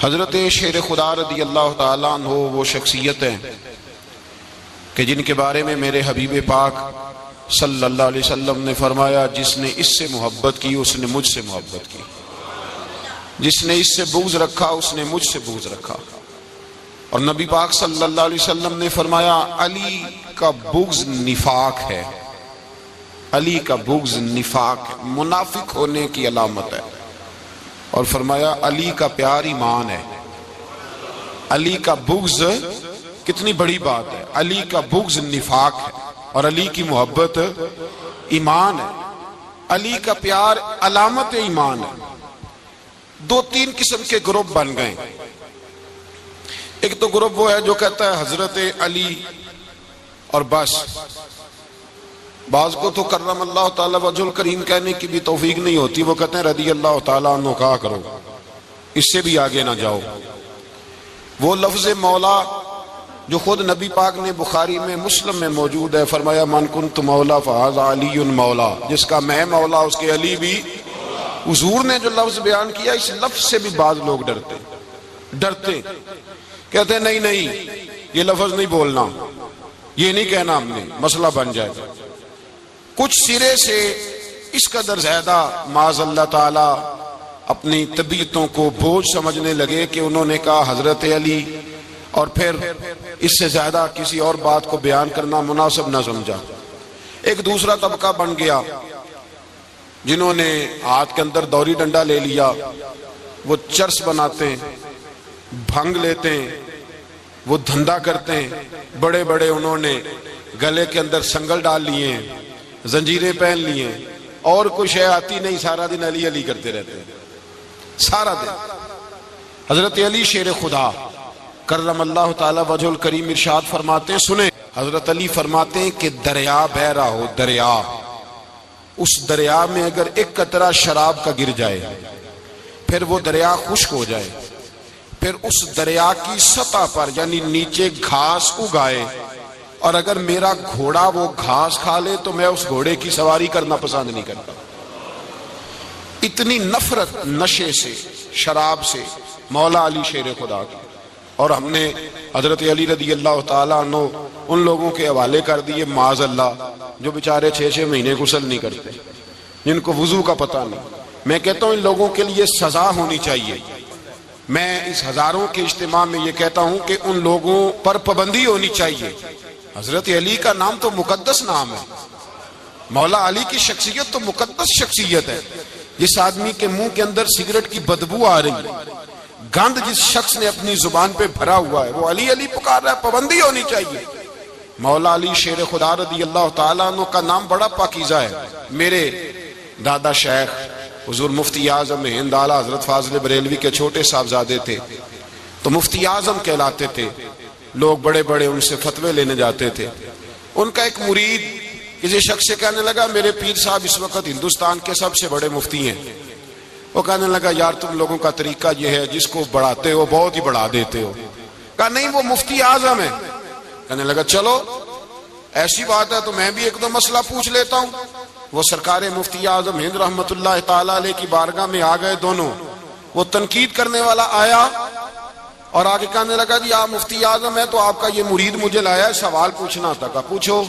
حضرت شیر خدا رضی اللہ تعالیٰ عنہ وہ شخصیت ہیں کہ جن کے بارے میں میرے حبیب پاک صلی اللہ علیہ وسلم نے فرمایا جس نے اس سے محبت کی اس نے مجھ سے محبت کی، جس نے اس سے بغض رکھا اس نے مجھ سے بغض رکھا۔ اور نبی پاک صلی اللہ علیہ وسلم نے فرمایا علی کا بغض نفاق ہے، علی کا بغض نفاق ہے، منافق ہونے کی علامت ہے۔ اور فرمایا علی کا پیار ایمان ہے، علی کا بغض کتنی بڑی بات ہے، علی کا بغض نفاق ہے اور علی کی محبت ایمان ہے، علی کا پیار علامت ایمان ہے۔ دو تین قسم کے گروپ بن گئے، ایک تو گروپ وہ ہے جو کہتا ہے حضرت علی اور بس، بعض کو تو کرم اللہ تعالیٰ وجہ الکریم کہنے کی بھی توفیق نہیں ہوتی، وہ کہتے ہیں رضی اللہ تعالیٰ عنہ کہا کرو، اس سے بھی آگے نہ جاؤ۔ وہ لفظ مولا جو خود نبی پاک نے بخاری میں مسلم میں موجود ہے، فرمایا من کنت مولا فہذا علی مولا، جس کا میں مولا اس کے علی بھی۔ حضور نے جو لفظ بیان کیا اس لفظ سے بھی بعض لوگ ڈرتے کہتے ہیں نہیں یہ لفظ نہیں بولنا، یہ نہیں کہنا، ہم نے مسئلہ بن جائے گا۔ کچھ سرے سے اس قدر زیادہ معاذ اللہ تعالی اپنی طبیعتوں کو بوجھ سمجھنے لگے کہ انہوں نے کہا حضرت علی، اور پھر اس سے زیادہ کسی اور بات کو بیان کرنا مناسب نہ سمجھا۔ ایک دوسرا طبقہ بن گیا جنہوں نے ہاتھ کے اندر دوری ڈنڈا لے لیا، وہ چرس بناتے ہیں، بھنگ لیتے ہیں، وہ دھندا کرتے ہیں، بڑے بڑے انہوں نے گلے کے اندر سنگل ڈال لیے ہیں، زنجیریں پہن لیے ہیں، اور کوئی شے آتی نہیں، سارا دن علی علی کرتے رہتے ہیں سارا دن۔ حضرت علی شیر خدا کرم اللہ تعالی وجہ الکریم ارشاد فرماتے ہیں، سنیں، حضرت علی فرماتے ہیں کہ دریا بہ رہا ہو، دریا، اس دریا میں اگر ایک قطرہ شراب کا گر جائے پھر وہ دریا خشک ہو جائے، پھر اس دریا کی سطح پر یعنی نیچے گھاس اگائے، اور اگر میرا گھوڑا وہ گھاس کھا لے تو میں اس گھوڑے کی سواری کرنا پسند نہیں کرتا۔ اتنی نفرت نشے سے، شراب سے مولا علی شیر خدا کی۔ اور ہم نے حضرت علی رضی اللہ تعالیٰ عنہ ان لوگوں کے حوالے کر دیے معاذ اللہ جو بیچارے 6 مہینے غسل نہیں کرتے، جن کو وضو کا پتہ نہیں۔ میں کہتا ہوں ان لوگوں کے لیے سزا ہونی چاہیے۔ میں اس ہزاروں کے اجتماع میں یہ کہتا ہوں کہ ان لوگوں پر پابندی ہونی چاہیے۔ حضرت علی کا نام تو مقدس نام ہے، مولا علی کی شخصیت تو مقدس شخصیت ہے۔ جس آدمی کے منہ کے اندر سگریٹ کی بدبو آ رہی ہے، گند جس شخص نے اپنی زبان پہ بھرا ہوا ہے، وہ علی علی پکار رہا ہے، پابندی ہونی چاہیے۔ مولا علی شیر خدا رضی اللہ تعالیٰ عنہ کا نام بڑا پاکیزہ ہے۔ میرے دادا شیخ حضور مفتی اعظم ہند اعلیٰ حضرت فاضل بریلوی کے چھوٹے صاحبزادے تھے، تو مفتی اعظم کہلاتے تھے، لوگ بڑے بڑے ان سے فتوے لینے جاتے تھے۔ ان کا ایک مرید کسی شخص سے کہنے لگا میرے پیر صاحب اس وقت ہندوستان کے سب سے بڑے مفتی ہیں۔ وہ کہنے لگا یار تم لوگوں کا طریقہ یہ ہے جس کو بڑھاتے ہو بہت ہی بڑھا دیتے ہو۔ کہا نہیں وہ مفتی اعظم ہے۔ کہنے لگا چلو ایسی بات ہے تو میں بھی ایک دو مسئلہ پوچھ لیتا ہوں۔ وہ سرکار مفتی اعظم ہند رحمت اللہ تعالیٰ علیہ کی بارگاہ میں آ گئے دونوں۔ وہ تنقید کرنے والا آیا اور آگے کہنے لگا جی آپ مفتی اعظم ہے تو آپ کا یہ مرید مجھے لایا ہے سوال پوچھنا تھا۔ کہا پوچھو۔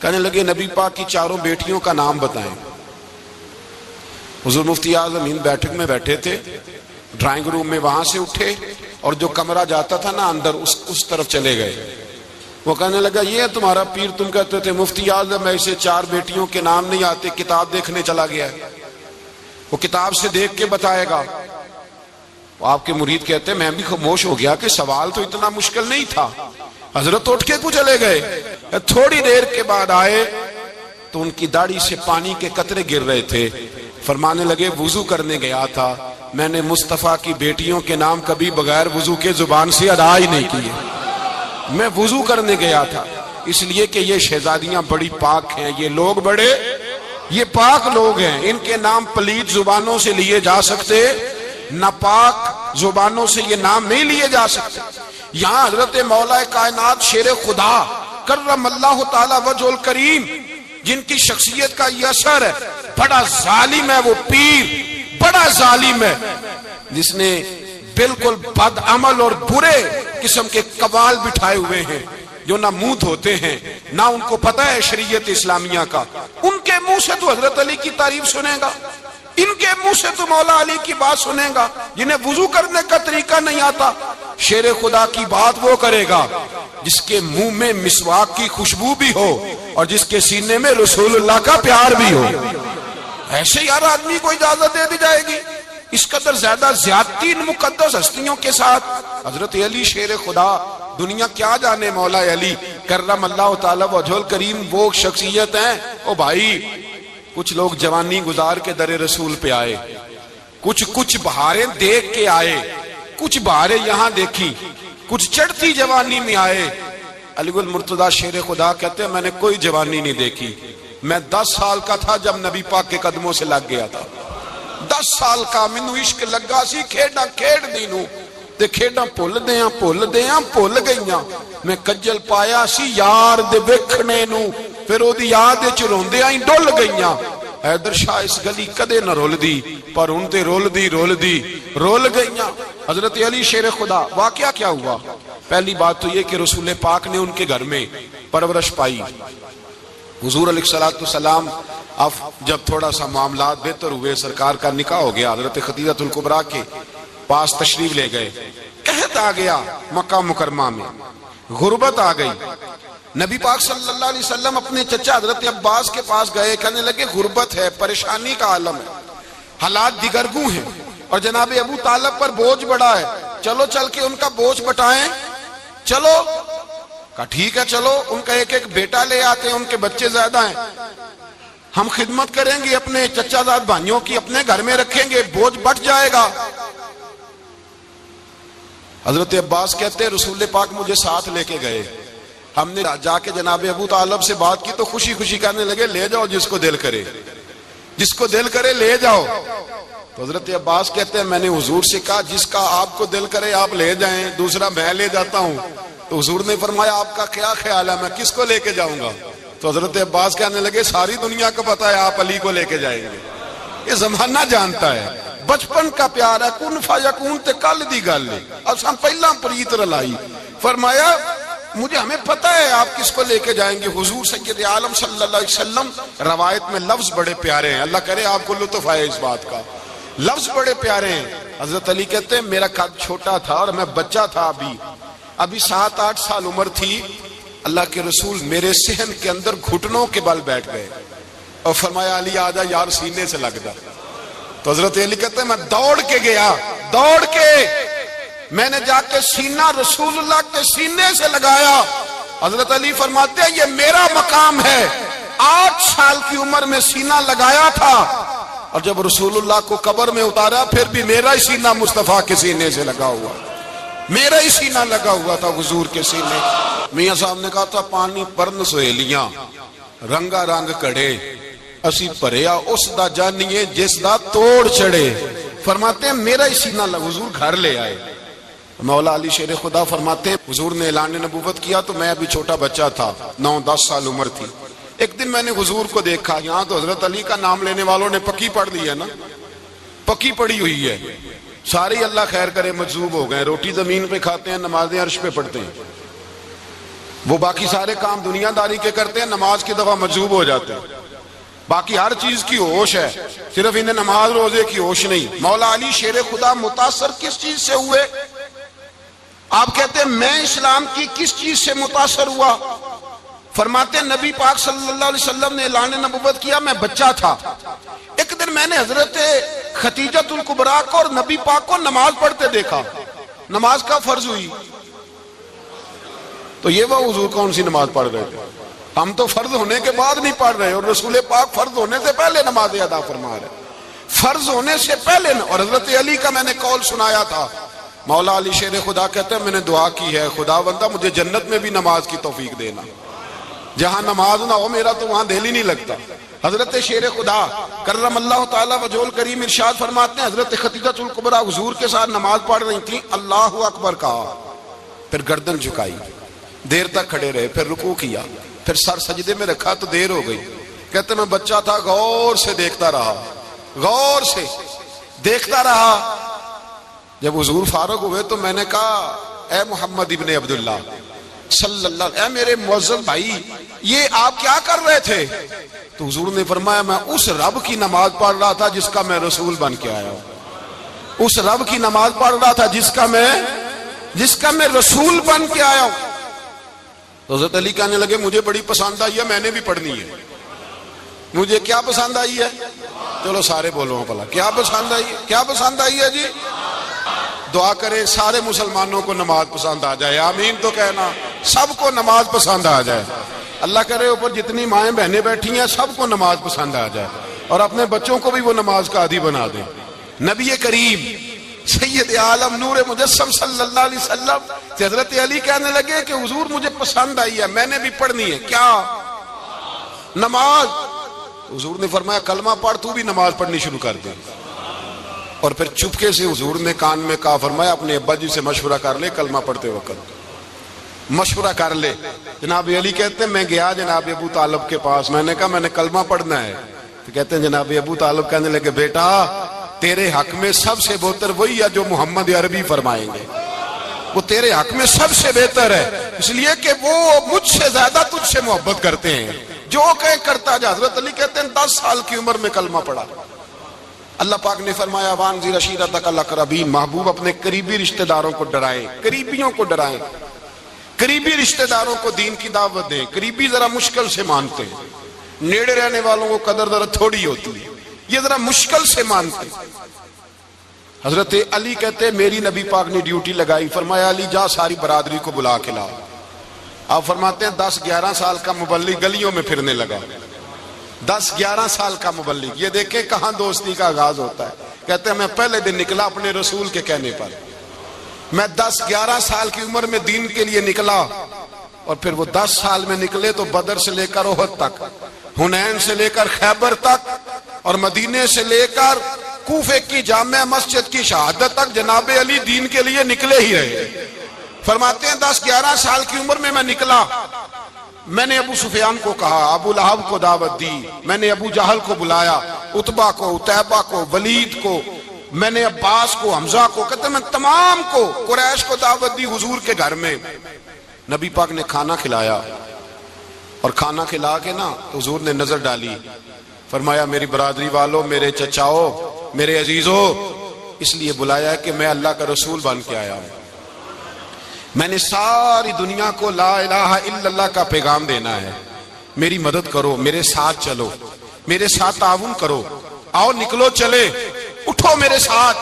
کہنے لگے نبی پاک کی 4 بیٹیوں کا نام بتائیں۔ حضور مفتی اعظم ہند بیٹھک میں بیٹھے تھے، ڈرائنگ روم میں وہاں سے اٹھے اور جو کمرہ جاتا تھا نا اندر اس طرف چلے گئے۔ وہ کہنے لگا یہ ہے تمہارا پیر، تم کہتے تھے مفتی اعظم ہے، اسے 4 بیٹیوں کے نام نہیں آتے، کتاب دیکھنے چلا گیا ہے، وہ کتاب سے دیکھ کے بتائے گا۔ آپ کے مرید کہتے ہیں میں بھی خاموش ہو گیا کہ سوال تو اتنا مشکل نہیں تھا۔ حضرت اٹھ کے کو چلے گئے، تھوڑی دیر کے بعد آئے تو ان کی داڑھی سے پانی کے قطرے گر رہے تھے۔ فرمانے لگے وضو کرنے گیا تھا، میں نے مصطفیٰ کی بیٹیوں کے نام کبھی بغیر وضو کے زبان سے ادا ہی نہیں کیے، میں وضو کرنے گیا تھا، اس لیے کہ یہ شہزادیاں بڑی پاک ہیں، یہ لوگ بڑے یہ پاک لوگ ہیں، ان کے نام پلیت زبانوں سے لیے جا سکتے، ناپاک زبانوں سے یہ نام نہیں لیے جا سکتے۔ یہاں حضرت مولا کائنات شیر خدا کرم اللہ تعالی وجہ الکریم جن کی شخصیت کا یہ اثر ہے، بڑا ظالم ہے وہ پیر، بڑا ظالم ہے جس نے بالکل بد عمل اور برے قسم کے قوال بٹھائے ہوئے ہیں جو نہ منہ دھوتے ہیں نہ ان کو پتہ ہے شریعت اسلامیہ کا. ان کے منہ سے تو حضرت علی کی تعریف سنے گا, ان کے منہ سے تو مولا علی کی بات سنے گا, جنہیں وضو کرنے کا طریقہ نہیں آتا. شیر خدا کی بات وہ کرے گا جس کے منہ میں مسواک کی خوشبو بھی ہو اور جس کے سینے میں رسول اللہ کا پیار بھی ہو. ایسے ہی ہر آدمی کو اجازت دے دی جائے گی. اس قدر زیادہ زیادتی ان مقدس ہستیوں کے ساتھ. حضرت علی شیر خدا, دنیا کیا جانے مولا علی کرم اللہ تعالی وجہ الکریم وہ شخصیت ہیں. او بھائی, کچھ لوگ جوانی گزار کے در رسول پہ آئے, کچھ بہاریں دیکھ کے آئے, کچھ بہاریں یہاں دیکھی, کچھ چڑھتی جوانی میں آئے. علی گل مرتضیٰ شیر خدا کہتے ہیں میں نے کوئی جوانی نہیں دیکھی. میں 10 سال کا تھا جب نبی پاک کے قدموں سے لگ گیا تھا. 10 سال کا مینوں عشق لگا سی, کھیڈاں کھیڈ دی نوں تے کھیڈاں بھل گئیاں. میں کجل پایا سی یار دے ویکھنے نوں, پھر او دی یاد وچ روندیاں ہی ڈل گئیاں. حیدر شاہ اس گلی کدے نہ رول دی, پر ہن تے رول دی رول گئیاں. حضرت علی شیر خدا, واقعہ کیا ہوا؟ پہلی بات تو یہ کہ رسول پاک نے ان کے گھر میں پرورش پائی. حضور علیہ السلام اب جب تھوڑا سا معاملات بہتر ہوئے, سرکار کا نکاح ہو گیا, حضرت خدیجہ الکبریٰ کے پاس تشریف لے گئے. قحط آ گیا مکہ مکرمہ میں, غربت آ گئی. نبی پاک صلی اللہ علیہ وسلم اپنے چچا حضرت عباس کے پاس گئے, کہنے لگے غربت ہے, پریشانی کا عالم ہے, حالات دیگرگوں ہیں اور جناب ابو طالب پر بوجھ بڑا ہے, چلو چل کے ان کا بوجھ بٹائیں. چلو, کہا ٹھیک ہے چلو, ان کا ایک بیٹا لے آتے ہیں, ان کے بچے زیادہ ہیں, ہم خدمت کریں گے اپنے چچا زاد بھائیوں کی, اپنے گھر میں رکھیں گے, بوجھ بٹ جائے گا. حضرت عباس کہتے ہیں رسول پاک مجھے ساتھ لے کے گئے. ہم نے جا کے جناب ابو طالب سے بات کی تو خوشی خوشی کہنے لگے لے جاؤ جس کو دل کرے لے جاؤ. تو حضرت عباس کہتے ہیں میں نے حضور سے کہا جس کا آپ کو دل کرے آپ لے جائیں, دوسرا میں لے جاتا ہوں. تو حضور نے فرمایا آپ کا کیا خیال ہے, میں کس کو لے کے جاؤں گا؟ تو حضرت عباس کہنے لگے ساری دنیا کو پتا ہے آپ علی کو لے کے جائیں گے. یہ زمانہ جانتا ہے, بچپن کا پیار ہے, کن فیکون تے کل دی گل ہے, اساں پہلا پریت رلائی. فرمایا ہمیں پتہ ہے آپ کس کو لے کے جائیں گے. حضور سید عالم صلی اللہ علیہ وسلم, روایت میں لفظ بڑے پیارے ہیں, اللہ کرے آپ کو لطف آئے اس بات کا, لفظ بڑے پیارے ہیں. حضرت علی کہتے ہیں میرا قد چھوٹا تھا اور میں بچہ تھا, ابھی 7-8 سال عمر تھی. اللہ کے رسول میرے صحن کے اندر گھٹنوں کے بل بیٹھ گئے اور فرمایا علی آجا یار سینے سے لگ جا. تو حضرت علی کہتے ہیں میں دوڑ کے گیا, میں نے جا کے سینہ رسول اللہ کے سینے سے لگایا. حضرت علی فرماتے ہیں یہ میرا مقام ہے, 8 سال کی عمر میں سینہ لگایا تھا اور جب رسول اللہ کو قبر میں اتارا پھر بھی میرا ہی سینہ مصطفیٰ کے سینے سے لگا ہوا, میرا ہی سینہ لگا ہوا تھا حضور کے سینے. میاں صاحب نے کہا تھا پانی پرن سہیلیاں رنگا رنگ کڑے, اسی پریا اس دا جانیے جس دا توڑ چڑے. فرماتے ہیں میرا ہی سینہ لگا. حضور گھر لے آئے. مولا علی شیر خدا فرماتے ہیں حضور نے اعلان نبوت کیا تو میں ابھی چھوٹا بچہ تھا, 9-10 سال عمر تھی. ایک دن میں نے حضور کو دیکھا, یہاں تو حضرت علی کا نام لینے والوں نے پکی پڑھ لی ہے نا, پکی پڑھی ہوئی ہے, سارے اللہ خیر کرے مجذوب ہو گئے. روٹی زمین پہ کھاتے ہیں, نمازیں عرش پہ پڑھتے ہیں, وہ باقی سارے کام دنیا داری کے کرتے ہیں, نماز کی دفعہ مجذوب ہو جاتے ہیں. باقی ہر چیز کی ہوش ہے, صرف انہیں نماز روزے کی ہوش نہیں. مولا علی شیر خدا متاثر کس چیز سے ہوئے؟ آپ کہتے ہیں میں اسلام کی کس چیز سے متاثر ہوا؟ فرماتے ہیں نبی پاک صلی اللہ علیہ وسلم نے اعلان نبوت کیا, میں بچہ تھا. ایک دن میں نے حضرت خدیجہ الکبریٰ کو اور نبی پاک کو نماز پڑھتے دیکھا. نماز کا فرض ہوئی تو یہ وہ حضور کون سی نماز پڑھ رہے تھے؟ ہم تو فرض ہونے کے بعد نہیں پڑھ رہے, اور رسول پاک فرض ہونے سے پہلے نماز ادا فرما رہے, فرض ہونے سے پہلے. اور حضرت علی کا میں نے قول سنایا تھا. مولا علی شیر خدا کہتے ہیں میں نے دعا کی ہے خدا بندہ مجھے جنت میں بھی نماز کی توفیق دینا, جہاں نماز نہ ہو میرا تو وہاں دل ہی نہیں لگتا. حضرت شیر خدا کرم اللہ تعالی وجہ الکریم ارشاد فرماتے ہیں حضرت خدیجہ الکبریٰ حضور کے ساتھ نماز پڑھ رہی تھیں, اللہ اکبر کہا, پھر گردن جھکائی, دیر تک کھڑے رہے, پھر رکوع کیا, پھر سر سجدے میں رکھا تو دیر ہو گئی. کہتے میں بچہ تھا, غور سے دیکھتا رہا, غور سے دیکھتا رہا. جب حضور فارغ ہوئے تو میں نے کہا اے محمد ابن عبداللہ صلی اللہ، اے میرے معزز بھائی یہ آپ کیا کر رہے تھے؟ تو حضور نے فرمایا میں اس رب کی نماز پڑھ رہا تھا جس کا میں رسول بن کے آیا ہوں، اس رب کی نماز پڑھ رہا تھا جس کا میں رسول بن کے آیا ہوں۔ تو حضرت علی کہنے لگے مجھے بڑی پسند آئی ہے، میں نے بھی پڑھنی ہے۔ مجھے کیا پسند آئی ہے؟ چلو سارے بولو پلا کیا پسند آئی ہے؟ کیا پسند آئی ہے جی؟ دعا کرے سارے مسلمانوں کو نماز پسند آ جائے، آمین تو کہنا، سب کو نماز پسند آ جائے۔ اللہ کرے اوپر جتنی مائیں بہنیں بیٹھی ہیں سب کو نماز پسند آ جائے، اور اپنے بچوں کو بھی وہ نماز کا عادی بنا دیں۔ نبی کریم سید عالم نور مجسم صلی اللہ علیہ وسلم حضرت علی کہنے لگے کہ حضور مجھے پسند آئی ہے، میں نے بھی پڑھنی ہے۔ کیا؟ نماز۔ حضور نے فرمایا کلمہ پڑھ، تو بھی نماز پڑھنی شروع کر دے۔ اور پھر چپکے سے حضور نے کان میں کہا، فرمایا اپنے ابا جی سے مشورہ کر لے، کلمہ پڑھتے وقت مشورہ کر لے۔ جناب علی کہتے ہیں میں گیا جناب ابو طالب کے پاس، میں نے کہا میں نے کلمہ پڑھنا ہے۔ تو کہتے ہیں جناب ابو طالب کہنے لگے بیٹا تیرے حق میں سب سے بہتر وہی ہے جو محمد عربی فرمائیں گے، وہ تیرے حق میں سب سے بہتر ہے، اس لیے کہ وہ مجھ سے زیادہ تجھ سے محبت کرتے ہیں، جو کہیں کرتا جا۔ حضرت علی کہتے ہیں 10 سال کی عمر میں کلمہ پڑھا۔ اللہ پاک نے فرمایا وانذر عشیرتک الاقربین، محبوب اپنے قریبی رشتہ داروں کو ڈرائیں، قریبیوں کو ڈرائیں، قریبی رشتہ داروں کو دین کی دعوت دیں۔ قریبی ذرا مشکل سے مانتے ہیں، نیڑے رہنے والوں کو قدر ذرا تھوڑی ہوتی ہے، یہ ذرا مشکل سے مانتے۔ حضرت علی کہتے ہیں میری نبی پاک نے ڈیوٹی لگائی، فرمایا علی جا ساری برادری کو بلا کے لا۔ آپ فرماتے ہیں 10-11 سال کا مبلغ گلیوں میں پھرنے لگا، 10-11 سال کا مبلغ۔ یہ دیکھیں کہاں دوستی کا آغاز ہوتا ہے۔ کہتے ہیں میں پہلے دن نکلا اپنے رسول کے کہنے پر، میں 10-11 سال کی عمر میں دین کے لیے نکلا، اور پھر وہ 10 سال میں نکلے تو بدر سے لے کر احد تک، حنین سے لے کر خیبر تک، اور مدینے سے لے کر کوفے کی جامع مسجد کی شہادت تک جناب علی دین کے لیے نکلے ہی رہے۔ فرماتے ہیں 10-11 سال کی عمر میں نکلا، میں نے ابو سفیان کو کہا، ابو لہب کو دعوت دی، میں نے ابو جہل کو بلایا، عتبہ کو، عتیبہ کو، ولید کو، میں نے عباس کو، حمزہ کو، کہتے میں تمام کو، قریش کو دعوت دی حضور کے گھر میں۔ نبی پاک نے کھانا کھلایا، اور کھانا کھلا کے نا تو حضور نے نظر ڈالی، فرمایا میری برادری والوں، میرے چچاؤ، میرے عزیزو، اس لیے بلایا ہے کہ میں اللہ کا رسول بن کے آیا ہوں، میں نے ساری دنیا کو لا الہ الا اللہ کا پیغام دینا ہے، میری مدد کرو، میرے ساتھ چلو، میرے ساتھ تعاون کرو، آؤ نکلو چلے، اٹھو میرے ساتھ۔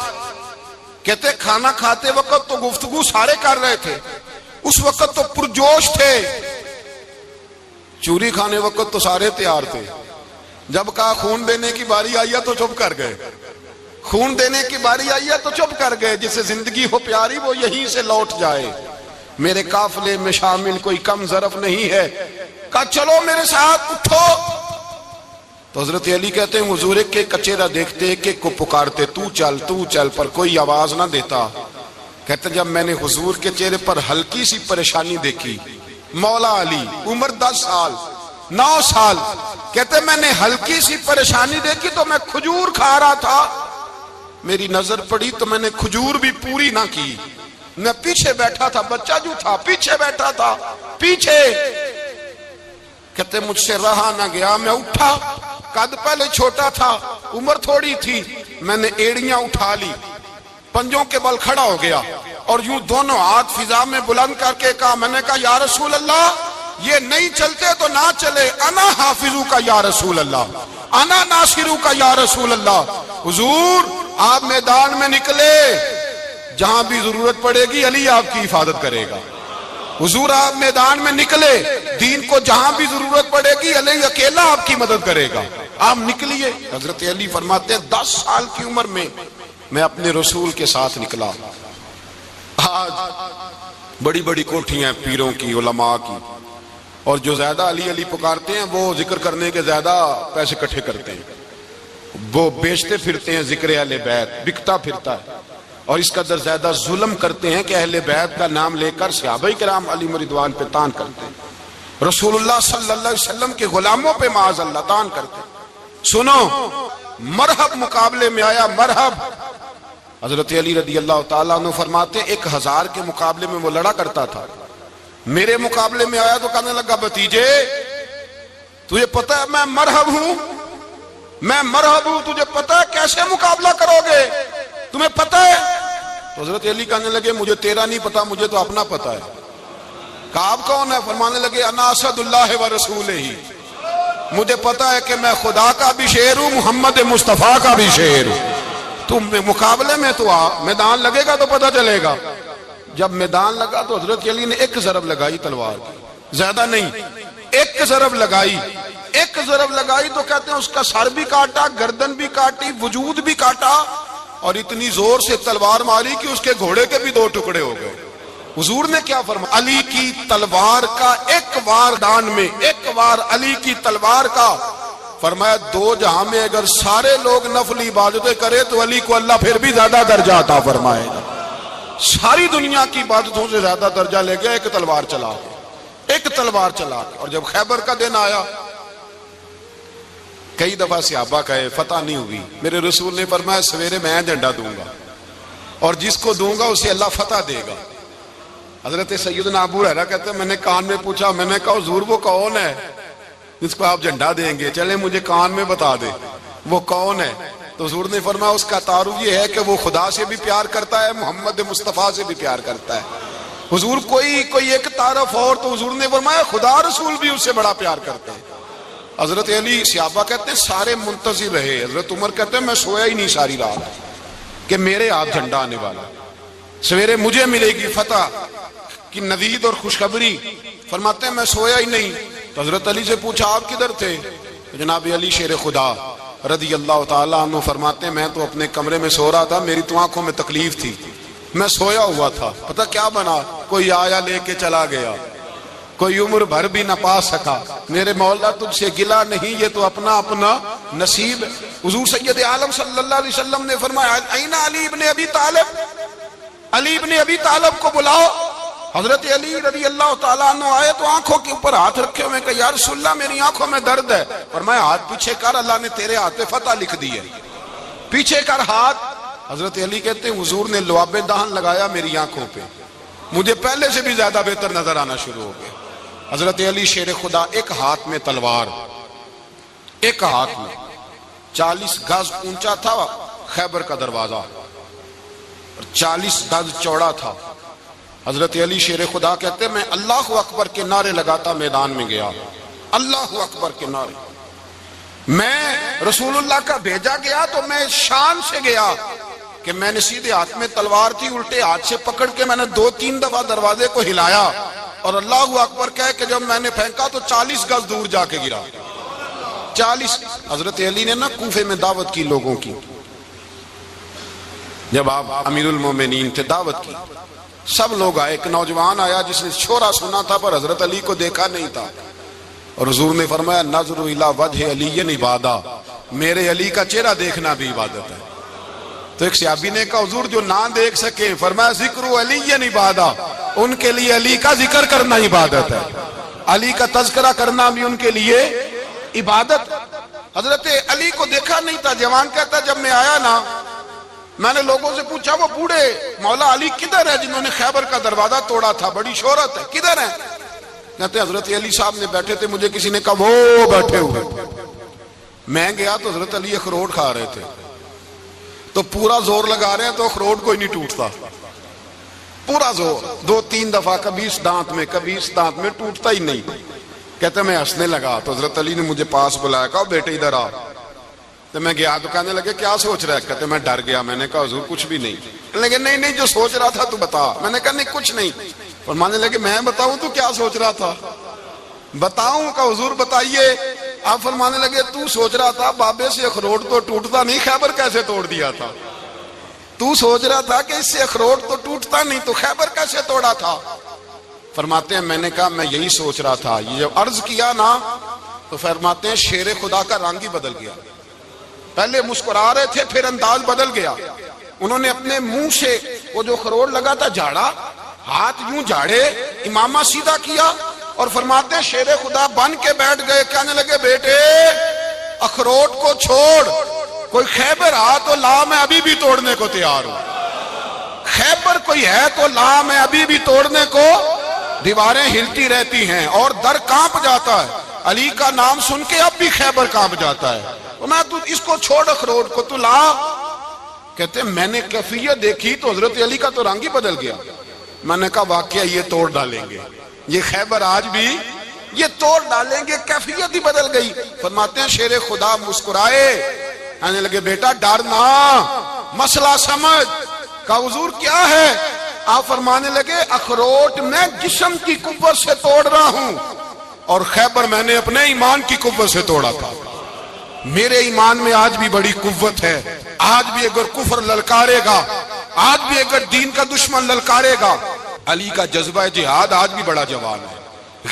کہتے کھانا کھاتے وقت تو گفتگو سارے کر رہے تھے، اس وقت تو پرجوش تھے، چوری کھانے وقت تو سارے تیار تھے، جب کہا خون دینے کی باری آئی ہے تو چپ کر گئے، خون دینے کی باری آئی ہے تو چپ کر گئے، جسے زندگی ہو پیاری وہ یہیں سے لوٹ جائے، میرے قافلے میں شامل کوئی کم ظرف نہیں ہے، کہا چلو میرے ساتھ اٹھو۔ تو حضرت علی کہتے ہیں حضور ایک ایک چہرہ دیکھتے، ایک ایک کو پکارتے، تو چل، پر کوئی آواز نہ دیتا۔ کہتے جب میں نے حضور کے چہرے پر ہلکی سی پریشانی دیکھی، مولا علی عمر 10 سال 9 سال، کہتے میں نے ہلکی سی پریشانی دیکھی تو میں کھجور کھا رہا تھا، میری نظر پڑی تو میں نے کھجور بھی پوری نہ کی، میں پیچھے بیٹھا تھا، بچہ جو تھا پیچھے بیٹھا تھا، پیچھے۔ کہتے مجھ سے رہا نہ گیا، میں اٹھا، قد پہلے چھوٹا تھا، عمر تھوڑی تھی، میں نے ایڑیاں اٹھا لی، پنجوں کے بل کھڑا ہو گیا، اور یوں دونوں ہاتھ فضا میں بلند کر کے کہا، میں نے کہا یا رسول اللہ یہ نہیں چلتے تو نہ چلے، انا حافظو کا یا رسول اللہ، انا ناصرو کا یا رسول اللہ۔ حضور آپ میدان میں نکلے، جہاں بھی ضرورت پڑے گی علی آپ کی حفاظت کرے گا۔ حضور آپ میدان میں نکلے، دین کو جہاں بھی ضرورت پڑے گی علی اکیلا آپ کی مدد کرے گا، آپ نکلیے۔ حضرت علی فرماتے ہیں 10 سال کی عمر میں اپنے رسول کے ساتھ نکلا۔ آج بڑی بڑی کوٹھیاں پیروں کی، علماء کی، اور جو زیادہ علی علی پکارتے ہیں وہ ذکر کرنے کے زیادہ پیسے اکٹھے کرتے ہیں، وہ بیچتے پھرتے ہیں ذکر اہل بیت، بکتا پھرتا ہے، اور اس قدر زیادہ ظلم کرتے ہیں کہ اہل بیت کا نام لے کر صحابہ کرام علی رضوان پہ تان کرتے ہیں، رسول اللہ صلی اللہ علیہ وسلم کے غلاموں پہ معاذ اللہ تان کرتے ہیں۔ سنو، مرحب مقابلے میں آیا، مرحب حضرت علی رضی اللہ تعالیٰ عنہ فرماتے 1000 کے مقابلے میں وہ لڑا کرتا تھا، میرے مقابلے میں آیا تو کہنے لگا بھتیجے تجھے پتہ ہے میں مرحب ہوں، میں مرحب ہوں، تجھے پتہ ہے کیسے مقابلہ کرو گے، تمہیں پتہ ہے؟ تو حضرت علی کہنے لگے مجھے تیرا نہیں پتا، مجھے تو اپنا پتا ہے۔ کہا آپ کون ہے؟ فرمانے لگے انا اسد اللہ و رسولہ، مجھے پتا ہے کہ میں خدا کا بھی شیر ہوں، محمد مصطفیٰ کا بھی شیر ہوں۔ تم مقابلے میں تو آ، میدان لگے گا تو پتہ چلے گا۔ جب میدان لگا تو حضرت علی نے ایک ضرب لگائی تلوار کی، زیادہ نہیں، ایک ضرب لگائی، ایک ضرب لگائی تو کہتے ہیں اس کا سر بھی کاٹا، گردن بھی کاٹی، وجود بھی کاٹا، اور اتنی زور سے تلوار ماری کہ اس کے گھوڑے کے بھی 2 ٹکڑے ہو گئے۔ حضور نے کیا فرمایا؟ علی کی تلوار کا ایک وار دان میں، ایک وار علی کی تلوار کا، فرمایا 2 جہاں میں اگر سارے لوگ نفلی عبادتیں کرے تو علی کو اللہ پھر بھی زیادہ درجہ عطا فرمائے گا۔ ساری دنیا کی عبادتوں سے زیادہ درجہ لے گیا ایک تلوار چلا کے، ایک تلوار چلا کے۔ اور جب خیبر کا دن آیا، کئی دفعہ صحابہ کہے فتح نہیں ہوئی، میرے رسول نے فرمایا سویرے میں جھنڈا دوں گا اور جس کو دوں گا اسے اللہ فتح دے گا۔ حضرت سیدنا ابو ہریرہ کہتے ہیں میں نے کان میں پوچھا، میں نے کہا حضور وہ کون ہے جس کو آپ جھنڈا دیں گے؟ چلے مجھے کان میں بتا دے وہ کون ہے۔ تو حضور نے فرمایا اس کا تعارف یہ ہے کہ وہ خدا سے بھی پیار کرتا ہے، محمد مصطفیٰ سے بھی پیار کرتا ہے۔ حضور کوئی ایک تعارف اور، تو حضور نے فرمایا خدا رسول بھی اس سے بڑا پیار کرتے ہیں۔ حضرت علی صحابہ کہتے ہیں سارے منتظر رہے، حضرت عمر کہتے ہیں میں سویا ہی نہیں ساری رات کہ میرے ہاتھ جھنڈا آنے والا، سویرے مجھے ملے گی فتح کی نوید اور خوشخبری۔ فرماتے ہیں میں سویا ہی نہیں۔ تو حضرت علی سے پوچھا آپ کدھر تھے؟ جناب علی شیر خدا رضی اللہ تعالیٰ عنہ فرماتے ہیں میں تو اپنے کمرے میں سو رہا تھا، میری تو آنکھوں میں تکلیف تھی، میں سویا ہوا تھا، پتہ کیا بنا؟ کوئی آیا لے کے چلا گیا، کوئی عمر بھر بھی نہ پا سکا۔ میرے مولا تجھ سے گلا نہیں، یہ تو اپنا اپنا نصیب ہے۔ حضور سید عالم صلی اللہ علیہ وسلم نے فرمایا این علی ابن ابی طالب، علی ابن ابی طالب کو بلاؤ۔ حضرت علی رضی اللہ تعالیٰ عنہ آئے تو آنکھوں کے اوپر ہاتھ رکھے ہوئے کہ یا رسول اللہ میری آنکھوں میں درد ہے۔ فرمایا ہاتھ پیچھے کر، اللہ نے تیرے ہاتھ پہ فتح لکھ دی ہے، پیچھے کر ہاتھ۔ حضرت علی کہتے ہیں حضور نے لعاب دہن لگایا میری آنکھوں پہ، مجھے پہلے سے بھی زیادہ بہتر نظر آنا شروع ہو گیا۔ حضرت علی شیر خدا ایک ہاتھ میں تلوار، ایک ہاتھ میں 40 گز اونچا تھا خیبر کا دروازہ، 40 گز چوڑا تھا۔ حضرت علی شیر خدا کہتے ہیں میں اللہ اکبر کے نعرے لگاتا میدان میں گیا، اللہ اکبر کے نعرے۔ میں رسول اللہ کا بھیجا گیا تو میں شان سے گیا کہ میں نے سیدھے ہاتھ میں تلوار تھی، الٹے ہاتھ سے پکڑ کے میں نے 2-3 دفعہ دروازے کو ہلایا اور اللہ اکبر کہہ کہ جب میں نے پھینکا تو 40 گز دور جا کے گرا، 40۔ حضرت علی نے نا کوفے میں دعوت کی لوگوں کی، جب آپ امیر المومنین تھے دعوت کی، سب لوگ آئے۔ ایک نوجوان آیا جس نے شورا سنا تھا پر حضرت علی کو دیکھا نہیں تھا، اور حضور نے فرمایا نظر الی وجہ علی عبادہ، میرے علی کا چہرہ دیکھنا بھی عبادت ہے۔ تو ایک صحابی نے کہا حضور جو نہ دیکھ سکے، فرمایا ذکر علی عبادہ، ان کے لیے علی کا ذکر کرنا عبادت ہے، علی کا تذکرہ کرنا بھی ان کے لیے عبادت۔ حضرت علی کو دیکھا نہیں تھا، جوان کہتا جب میں آیا نا میں نے لوگوں سے پوچھا وہ بوڑھے مولا علی کدھر ہے جنہوں نے خیبر کا دروازہ توڑا تھا، بڑی شہرت ہے، کدھر ہیں؟ کہتے حضرت علی صاحب نے بیٹھے تھے، مجھے کسی نے کہا وہ بیٹھے ہوئے۔ میں گیا تو حضرت علی اخروٹ کھا رہے تھے، تو پورا زور لگا رہے ہیں تو اخروٹ کوئی نہیں ٹوٹتا، پورا زور 2-3 دفعہ، کبھی اس دانت میں کبھی اس دانت میں، ٹوٹتا ہی نہیں۔ کہتے میں ہنسنے لگا تو حضرت علی نے مجھے پاس بلایا، کہا بیٹے ادھر آ۔ تو میں گیا تو کہنے لگے کیا سوچ رہا ہے؟ کہتے میں ڈر گیا، میں نے کہا حضور کچھ بھی نہیں۔ کہنے لگے نہیں جو سوچ رہا تھا تو بتا۔ میں نے کہا نہیں کچھ نہیں۔ فرمانے لگے میں بتاؤں تو کیا سوچ رہا تھا؟ بتاؤں؟ کہ حضور بتائیے۔ آپ فرمانے لگے تو سوچ رہا تھا بابے سے اخروٹ تو ٹوٹتا نہیں، خیبر کیسے توڑ دیا تھا؟ تو سوچ رہا تھا کہ اس سے اخروٹ تو ٹوٹتا نہیں تو خیبر کیسے توڑا تھا؟ فرماتے ہیں میں نے کہا میں یہی سوچ رہا تھا۔ یہ جب عرض کیا نا تو فرماتے ہیں شیر خدا کا رنگ ہی بدل گیا، پہلے مسکرا رہے تھے پھر انداز بدل گیا۔ انہوں نے اپنے منہ سے وہ جو خروٹ لگا تھا جھاڑا، ہاتھ یوں جھاڑے، امامہ سیدھا کیا، اور فرماتے ہیں شیر خدا بن کے بیٹھ گئے۔ کہنے لگے بیٹے اخروٹ کو چھوڑ، کوئی خیبر آ تو لا، میں ابھی بھی توڑنے کو تیار ہوں۔ خیبر کوئی ہے تو لام ہے، ابھی بھی توڑنے کو دیواریں ہلتی رہتی ہیں اور در کانپ جاتا ہے۔ علی کا نام سن کے اب بھی خیبر کانپ جاتا ہے۔ میں تو اس کو چھوڑ اخروٹ کو، تو لا۔ کہتے ہیں میں نے کیفیت دیکھی تو حضرت علی کا تو رنگ ہی بدل گیا۔ میں نے کہا واقعہ یہ توڑ ڈالیں گے، یہ خیبر آج بھی یہ توڑ ڈالیں گے، کیفیت ہی بدل گئی۔ فرماتے ہیں شیر خدا مسکرائے، کہنے لگے بیٹا ڈرنا، مسئلہ سمجھ۔ کہا حضور کیا ہے؟ آپ فرمانے لگے اخروٹ میں جسم کی قوت سے توڑ رہا ہوں اور خیبر میں نے اپنے ایمان کی قوت سے توڑا تھا۔ میرے ایمان میں آج بھی بڑی قوت ہے، آج بھی اگر کفر للکارے گا، آج بھی اگر دین کا دشمن للکارے گا، علی کا جذبہ جہاد آج بھی بڑا جوان ہے،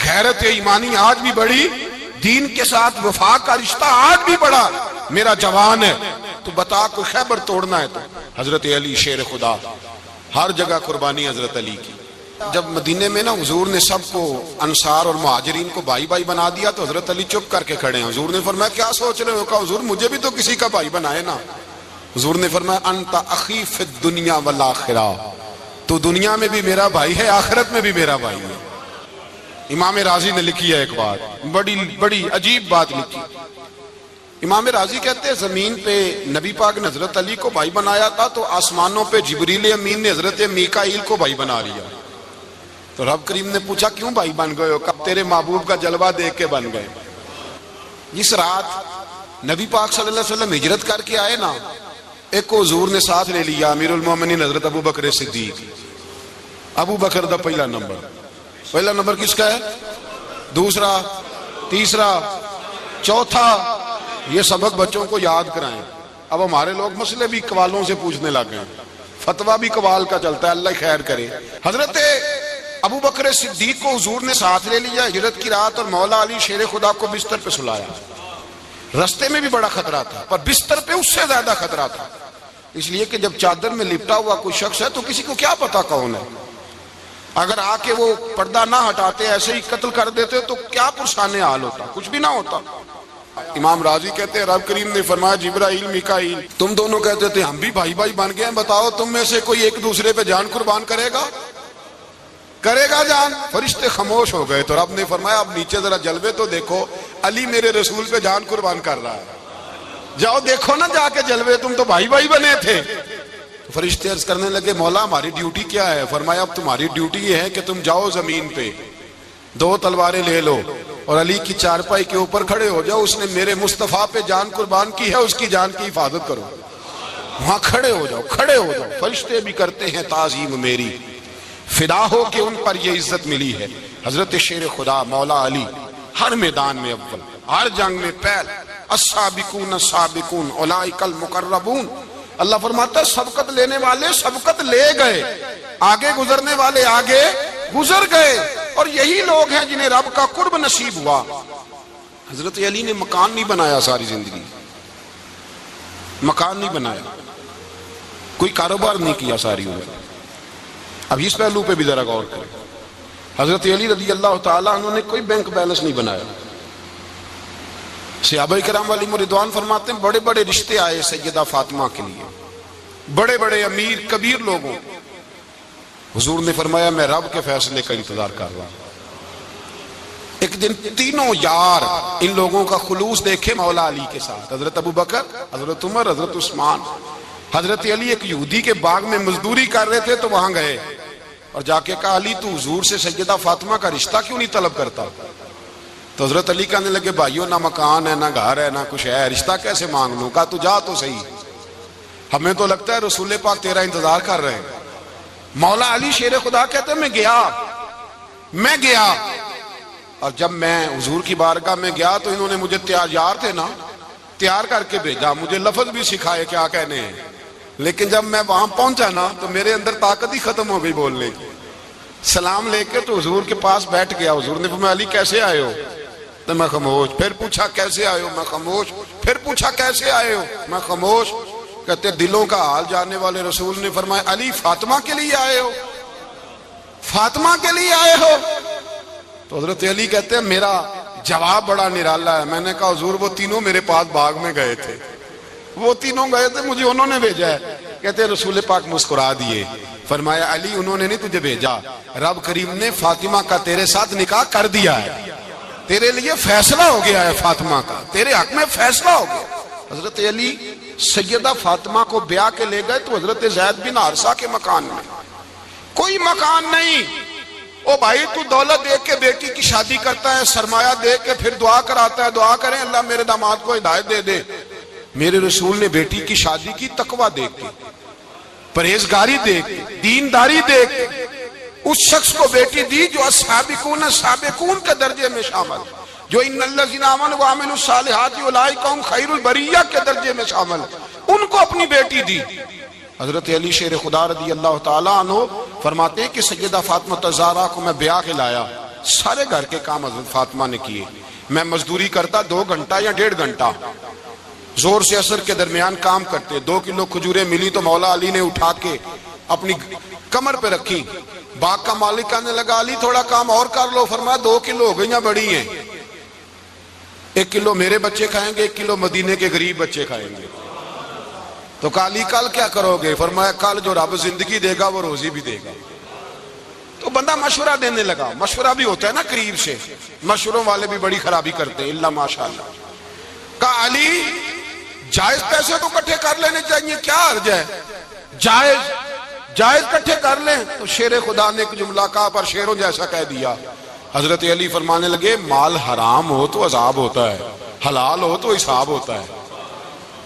غیرت ایمانی آج بھی بڑی، دین کے ساتھ وفا کا رشتہ آج بھی بڑا میرا جوان ہے۔ تو بتا کوئی خیبر توڑنا ہے تو حضرت علی شیر خدا، ہر جگہ قربانی حضرت علی کی۔ جب مدینے میں نا حضور نے سب کو انصار اور مہاجرین کو بھائی بھائی بنا دیا تو حضرت علی چپ کر کے کھڑے ہیں۔ حضور نے فرمایا کیا سوچ رہے ہو؟ کہا حضور مجھے بھی تو کسی کا بھائی بنائے نا۔ حضور نے فرمایا انت اخی فی الدنیا والآخرہ، تو دنیا میں بھی میرا بھائی ہے، آخرت میں بھی میرا بھائی ہے۔ امام راضی نے لکھی ہے ایک بات، بڑی عجیب بات لکھی۔ امام راضی کہتے ہیں زمین پہ نبی پاک نے حضرت علی کو بھائی بنایا تھا تو آسمانوں پہ جبریل امین نے حضرت میکائیل کو بھائی بنا لیا۔ تو رب کریم نے پوچھا کیوں بھائی بن گئے ہو؟ کب تیرے محبوب کا جلوہ دیکھ کے بن گئے۔ جس رات نبی پاک صلی اللہ علیہ وسلم ہجرت کر کے آئے نا، ایک کو حضور نے ساتھ لے لیا، امیر المومنین حضرت ابو بکر صدیق۔ ابو بکر دا پہلا نمبر کس کا ہے؟ دوسرا، تیسرا، چوتھا، یہ سبق بچوں کو یاد کرائیں۔ اب ہمارے لوگ مسئلے بھی قوالوں سے پوچھنے لگ گئے، فتویٰ بھی قوال کا چلتا ہے، اللہ خیر کرے۔ حضرت ابو بکر صدیق کو حضور نے ساتھ لے لیا ہجرت کی رات، اور مولا علی شیر خدا کو بستر پہ سلایا۔ رستے میں بھی بڑا خطرہ تھا پر بستر پہ اس سے زیادہ خطرہ تھا، اس لیے کہ جب چادر میں لپٹا ہوا کوئی شخص ہے تو کسی کو کیا پتا کون ہے، اگر آ کے وہ پردہ نہ ہٹاتے ایسے ہی قتل کر دیتے تو کیا پرسان حال ہوتا، کچھ بھی نہ ہوتا۔ امام راضی کہتے ہیں رب کریم نے فرمایا جبرائیل میکائیل تم دونوں کہتے تھے ہم بھی بھائی بھائی بن گئے ہیں، بتاؤ تم میں سے کوئی ایک دوسرے پہ جان قربان کرے گا جان؟ فرشتے خاموش ہو گئے تو رب نے فرمایا اب نیچے ذرا جلوے تو دیکھو، علی میرے رسول پہ جان قربان کر رہا ہے، جاؤ دیکھو نا جا کے جلوے، تم تو بھائی بھائی بنے تھے۔ تو فرشتے عرض کرنے لگے مولا ہماری ڈیوٹی کیا ہے؟ فرمایا اب تمہاری ڈیوٹی یہ ہے کہ تم جاؤ زمین پہ 2 تلواریں لے لو اور علی کی چارپائی کے اوپر کھڑے ہو جاؤ، اس نے میرے مصطفیٰ پہ جان قربان کی ہے، اس کی جان کی حفاظت کرو۔ وہاں کھڑے ہو جاؤ۔ فرشتے بھی کرتے ہیں تعظیم میری، فدا ہو کہ ان پر یہ عزت ملی ہے۔ حضرت شیر خدا مولا علی ہر میدان میں اول، ہر جنگ میں پہل، السابقون السابقون اولئک المقربون۔ اللہ فرماتا ہے سبقت لینے والے سبقت لے گئے، آگے گزرنے والے آگے گزر گئے، اور یہی لوگ ہیں جنہیں رب کا قرب نصیب ہوا۔ حضرت علی نے مکان نہیں بنایا، ساری زندگی مکان نہیں بنایا، کوئی کاروبار نہیں کیا ساری عمر۔ اب اس پہلو پہ بھی ذرا غور کریں، حضرت علی رضی اللہ تعالیٰ عنہ نے کوئی بینک بیلنس نہیں بنایا۔ صحابہ کرام علیہم رضوان فرماتے ہیں بڑے بڑے رشتے آئے سیدہ فاطمہ کے لیے، بڑے بڑے امیر کبیر لوگوں، حضور نے فرمایا میں رب کے فیصلے کا انتظار کر رہا ہوں۔ ایک دن تینوں یار ان لوگوں کا خلوص دیکھے مولا علی کے ساتھ، حضرت ابو بکر، حضرت عمر، حضرت عثمان۔ حضرت علی ایک یہودی کے باغ میں مزدوری کر رہے تھے تو وہاں گئے اور جا کے کہا علی تو حضور سے سیدہ فاطمہ کا رشتہ کیوں نہیں طلب کرتا؟ تو حضرت علی کہنے لگے بھائیو نہ مکان ہے، نہ گھر ہے، نہ کچھ ہے، رشتہ کیسے مانگ لوں؟ کہا تو جا تو صحیح، ہمیں تو لگتا ہے رسول پاک تیرا انتظار کر رہے ہیں۔ مولا علی شیر خدا کہتے ہیں میں گیا اور جب میں حضور کی بارگاہ میں گیا تو انہوں نے مجھے تیار کر کے بھیجا، مجھے لفظ بھی سکھائے کیا کہنے ہیں، لیکن جب میں وہاں پہنچا نا تو میرے اندر طاقت ہی ختم ہو گئی بولنے کی۔ سلام لے کے تو حضور کے پاس بیٹھ گیا، حضور نے فرمایا علی کیسے آئے ہو؟ تو میں خاموش، پھر پوچھا کیسے آئے ہو؟ میں خاموش، پھر پوچھا کیسے آئے ہو؟ میں خاموش۔ کہتے دلوں کا حال جاننے والے رسول نے فرمایا علی فاطمہ کے لیے آئے ہو؟ فاطمہ کے لیے آئے ہو؟ تو حضرت علی کہتے ہیں میرا جواب بڑا نرالا ہے۔ میں نے کہا حضور وہ تینوں میرے پاس باغ میں گئے تھے، وہ تینوں گئے تھے، مجھے انہوں نے بھیجا ہے۔ کہتے رسول پاک مسکرا دیے، فرمایا علی انہوں نے نہیں تجھے بھیجا، رب کریم نے فاطمہ کا تیرے ساتھ نکاح کر دیا ہے، تیرے لیے فیصلہ ہو گیا ہے فاطمہ کا، تیرے حق میں فیصلہ ہو گیا۔ حضرت علی سیدہ فاطمہ کو بیاہ کے لے گئے تو حضرت زید بن حارثہ کے مکان میں، کوئی مکان نہیں۔ او بھائی تو دولت دیکھ کے بیٹی کی شادی کرتا ہے، سرمایہ دیکھ کے پھر دعا کراتا ہے، دعا کریں اللہ میرے داماد کو ہدایت دے دے۔ میرے رسول نے بیٹی کی شادی کی تقوی دیکھ کے، پرہیزگاری دیکھ کے، دینداری دیکھ کے، اس شخص کو بیٹی دی جو السابقون السابقون کے درجے میں شامل، جو ان الذین آمنوا وعملوا الصالحات اولئک هم خیر البریہ کے درجے میں شامل، ان کو اپنی بیٹی دی۔ حضرت علی شیر خدا رضی اللہ تعالیٰ عنہ فرماتے ہیں کہ سیدہ فاطمہ الزہرا کو میں بیاہ کے لایا، سارے گھر کے کام حضرت فاطمہ نے کیے، میں مزدوری کرتا 2 گھنٹہ یا 1.5 گھنٹہ، زور سے عصر کے درمیان کام کرتے، 2 کلو کھجوریں ملی تو مولا علی نے اٹھا کے اپنی کمر پہ رکھی، باغ کا مالک کہنے لگا علی تھوڑا کام اور کر لو، فرمایا 2 کلو ہو گئیاں بڑی ہیں، 1 کلو میرے بچے کھائیں گے، 1 کلو مدینے کے غریب بچے کھائیں گے۔ تو کہا علی کل کیا کرو گے؟ فرمایا کل جو رب زندگی دے گا وہ روزی بھی دے گا۔ تو بندہ مشورہ دینے لگا، مشورہ بھی ہوتا ہے نا قریب سے، مشوروں والے بھی بڑی خرابی کرتے ہیں اللہ ماشاءاللہ۔ کہا علی جائز پیسے تو کٹھے کر لینے چاہیے، کیا حرج ہے، جائز کٹھے کر لیں۔ تو شیر خدا نے ایک جملہ کہا پر شیروں جیسا کہہ دیا۔ حضرت علی فرمانے لگے مال حرام ہو تو عذاب ہوتا ہے، حلال ہو تو حساب ہوتا ہے،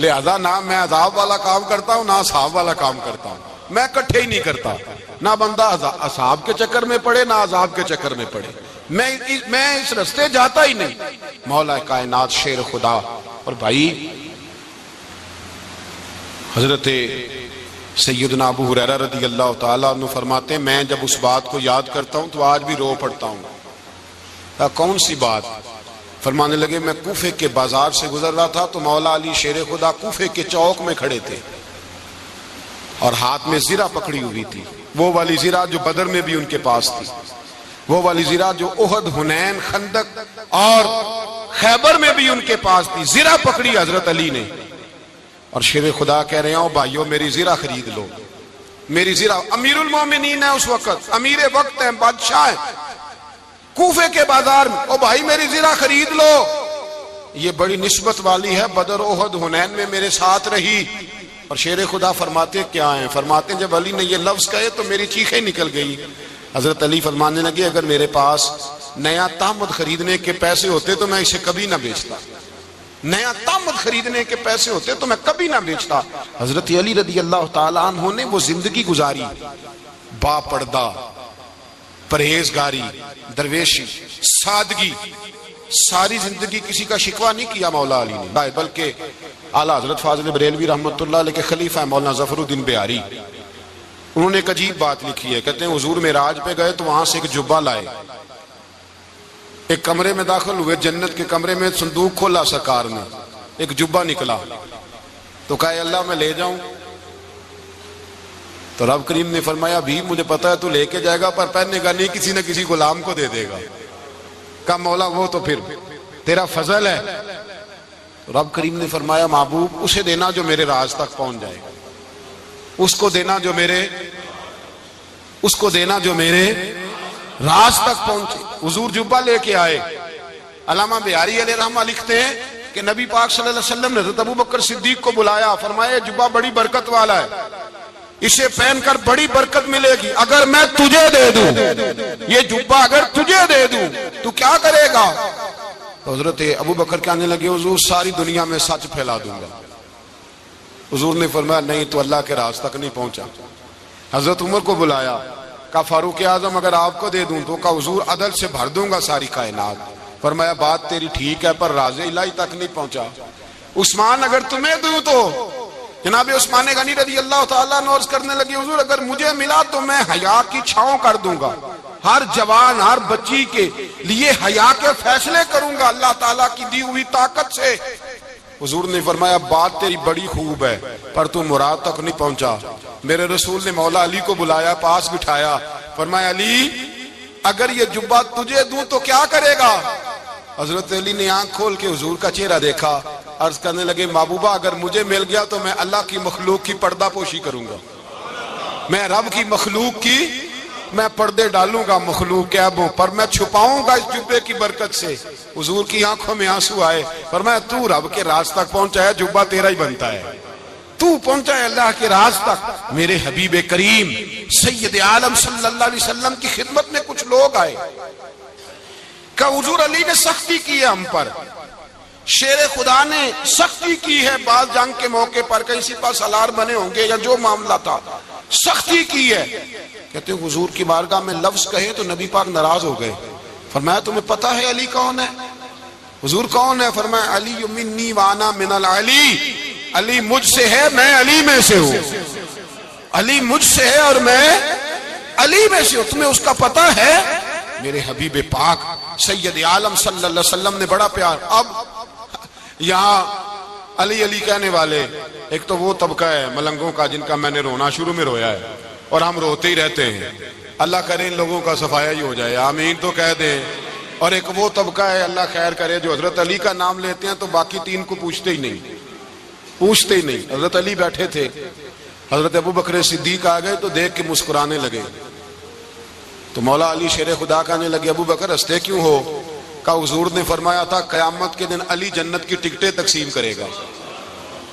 لہذا نہ میں عذاب والا کام کرتا ہوں نہ حساب والا کام کرتا ہوں، میں کٹھے ہی نہیں کرتا، نہ بندہ حساب کے چکر میں پڑے نہ عذاب کے چکر میں پڑے، میں اس رستے جاتا ہی نہیں۔ مولا کائنات شیر خدا۔ اور بھائی حضرت سیدنا ابو ہریرہ رضی اللہ تعالیٰ عنہ فرماتے ہیں میں جب اس بات کو یاد کرتا ہوں تو آج بھی رو پڑتا ہوں۔ کون سی بات؟ فرمانے لگے میں کوفے کے بازار سے گزر رہا تھا تو مولا علی شیر خدا کوفے کے چوک میں کھڑے تھے اور ہاتھ میں زرہ پکڑی ہوئی تھی، وہ والی زرہ جو بدر میں بھی ان کے پاس تھی، وہ والی زرہ جو احد، حنین، خندق اور خیبر میں بھی ان کے پاس تھی، زرہ پکڑی حضرت علی نے اور شیر خدا کہہ رہے ہیں بھائیو میری زرہ خرید لو، میری زرہ۔ امیر المومنین ہے اس وقت، امیر وقت ہے، بادشاہ ہے کوفے کے بازار میں، او بھائی میری زرہ خرید لو، یہ بڑی نسبت والی ہے، بدر، احد، حنین میں میرے ساتھ رہی۔ اور شیر خدا فرماتے کیا ہیں؟ فرماتے ہیں جب علی نے یہ لفظ کہے تو میری چیخیں نکل گئی۔ حضرت علی فرمانے لگے اگر میرے پاس نیا تامد خریدنے کے پیسے ہوتے تو میں اسے کبھی نہ بیچتا، نیا تامد خریدنے کے پیسے ہوتے تو میں کبھی نہ بیچتا۔ حضرت علی رضی اللہ تعالیٰ عنہ نے وہ زندگی گزاری، با پردہ، پرہیزگاری، درویشی، سادگی، ساری زندگی کسی کا شکوہ نہیں کیا مولا علی نے، بلکہ اعلیٰ حضرت فاضل بریلوی رحمۃ اللہ علیہ کے خلیفہ مولانا ظفر الدین بہاری، انہوں نے ایک عجیب بات لکھی ہے، کہتے ہیں حضور معراج پہ گئے تو وہاں سے ایک جبہ لائے، ایک کمرے میں داخل ہوئے، جنت کے کمرے میں صندوق کھولا سرکار نے، ایک جبہ نکلا تو کہا اللہ میں لے جاؤں؟ تو رب کریم نے فرمایا بھی مجھے پتا ہے تو لے کے جائے گا پر پہننے گا نہیں، کسی نہ کسی غلام کو دے دے گا۔ کہا مولا وہ تو پھر تیرا فضل ہے۔ رب کریم نے فرمایا محبوب اسے دینا جو میرے راز تک پہنچ جائے گا، اس کو دینا جو میرے راز تک پہنچے۔ حضور جبہ لے کے آئے۔ علامہ بہاری علیہ رحمہ لکھتے ہیں کہ نبی پاک صلی اللہ علیہ وسلم نے حضرت ابو بکر صدیق کو بلایا، فرمایا جبہ بڑی برکت والا ہے، اسے پہن کر بڑی برکت ملے گی، اگر میں تجھے دے دوں یہ جبہ، اگر تجھے دے دوں تو کیا کرے گا؟ تو حضرت ابو بکر کہنے لگے حضور ساری دنیا میں سچ پھیلا دوں گا۔ حضور نے فرمایا نہیں تو اللہ کے راز تک نہیں پہنچا۔ حضرت عمر کو بلایا، کہا فاروق اعظم اگر آپ کو دے دوں تو کہا حضور عدل سے بھر دوں گا ساری کائنات۔ فرمایا بات تیری ٹھیک ہے پر راز الہی تک نہیں پہنچا۔ عثمان اگر تمہیں دوں تو جناب عثمان غنی رضی اللہ تعالیٰ عنہ عرض کرنے لگے حضور اگر مجھے ملا تو میں حیا کی چھاؤں کر دوں گا، ہر جوان ہر بچی کے لیے حیا کے فیصلے کروں گا اللہ تعالیٰ کی دی ہوئی طاقت سے۔ حضور نے فرمایا بات تیری بڑی خوب ہے پر تو مراد تک نہیں پہنچا۔ میرے رسول نے مولا علی کو بلایا، پاس بٹھایا، فرمایا علی اگر یہ جبہ تجھے دوں تو کیا کرے گا؟ حضرت علی نے آنکھ کھول کے حضور کا چہرہ دیکھا، عرض کرنے لگے محبوبہ اگر مجھے مل گیا تو میں اللہ کی مخلوق کی پردہ پوشی کروں گا۔ میں رب کی مخلوق کی میں پردے ڈالوں گا مخلوق کے عیبوں پر، میں چھپاؤں گا اس جبے کی برکت سے۔ حضور کی آنکھوں میں آنسو آئے، فرمایا تو رب کے راز تک پہنچا ہے، جبہ تیرا ہی بنتا ہے، تو پہنچا ہے اللہ کے راز تک۔ میرے حبیب کریم سید عالم صلی اللہ علیہ وسلم کی خدمت میں کچھ لوگ آئے کہ حضور علی نے سختی کی ہے ہم پر، شیر خدا نے سختی کی ہے، بعض جنگ کے موقع پر کہیں سپہ سالار بنے ہوں گے یا جو معاملہ تھا، سختی کی ہے۔ کہتے ہیں حضور کی بارگاہ میں لفظ کہے تو نبی پاک ناراض ہو گئے۔ فرمایا تمہیں پتہ ہے علی کون ہے؟ حضور کون ہے؟ فرمایا علی منی وانا من العلی، علی مجھ سے ہے میں علی میں سے ہوں، علی مجھ سے ہے اور میں علی میں سے ہوں، تمہیں اس کا پتہ ہے؟ میرے حبیب پاک سید عالم صلی اللہ علیہ وسلم نے بڑا پیار۔ اب یہاں علی علی کہنے والے ایک تو وہ طبقہ ہے ملنگوں کا جن کا میں نے رونا شروع میں رویا ہے اور ہم روتے ہی رہتے ہیں، اللہ کرے ان لوگوں کا صفایا ہی ہو جائے، آمین تو کہہ دیں۔ اور ایک وہ طبقہ ہے اللہ خیر کرے جو حضرت علی کا نام لیتے ہیں تو باقی تین کو پوچھتے ہی نہیں۔ حضرت علی بیٹھے تھے، حضرت ابو بکر صدیق آ گئے تو دیکھ کے مسکرانے لگے، تو مولا علی شیر خدا کہنے لگے ابو بکر ہنستے کیوں ہو؟ کہ حضور نے فرمایا تھا قیامت کے دن علی جنت کی ٹکٹیں تقسیم کرے گا۔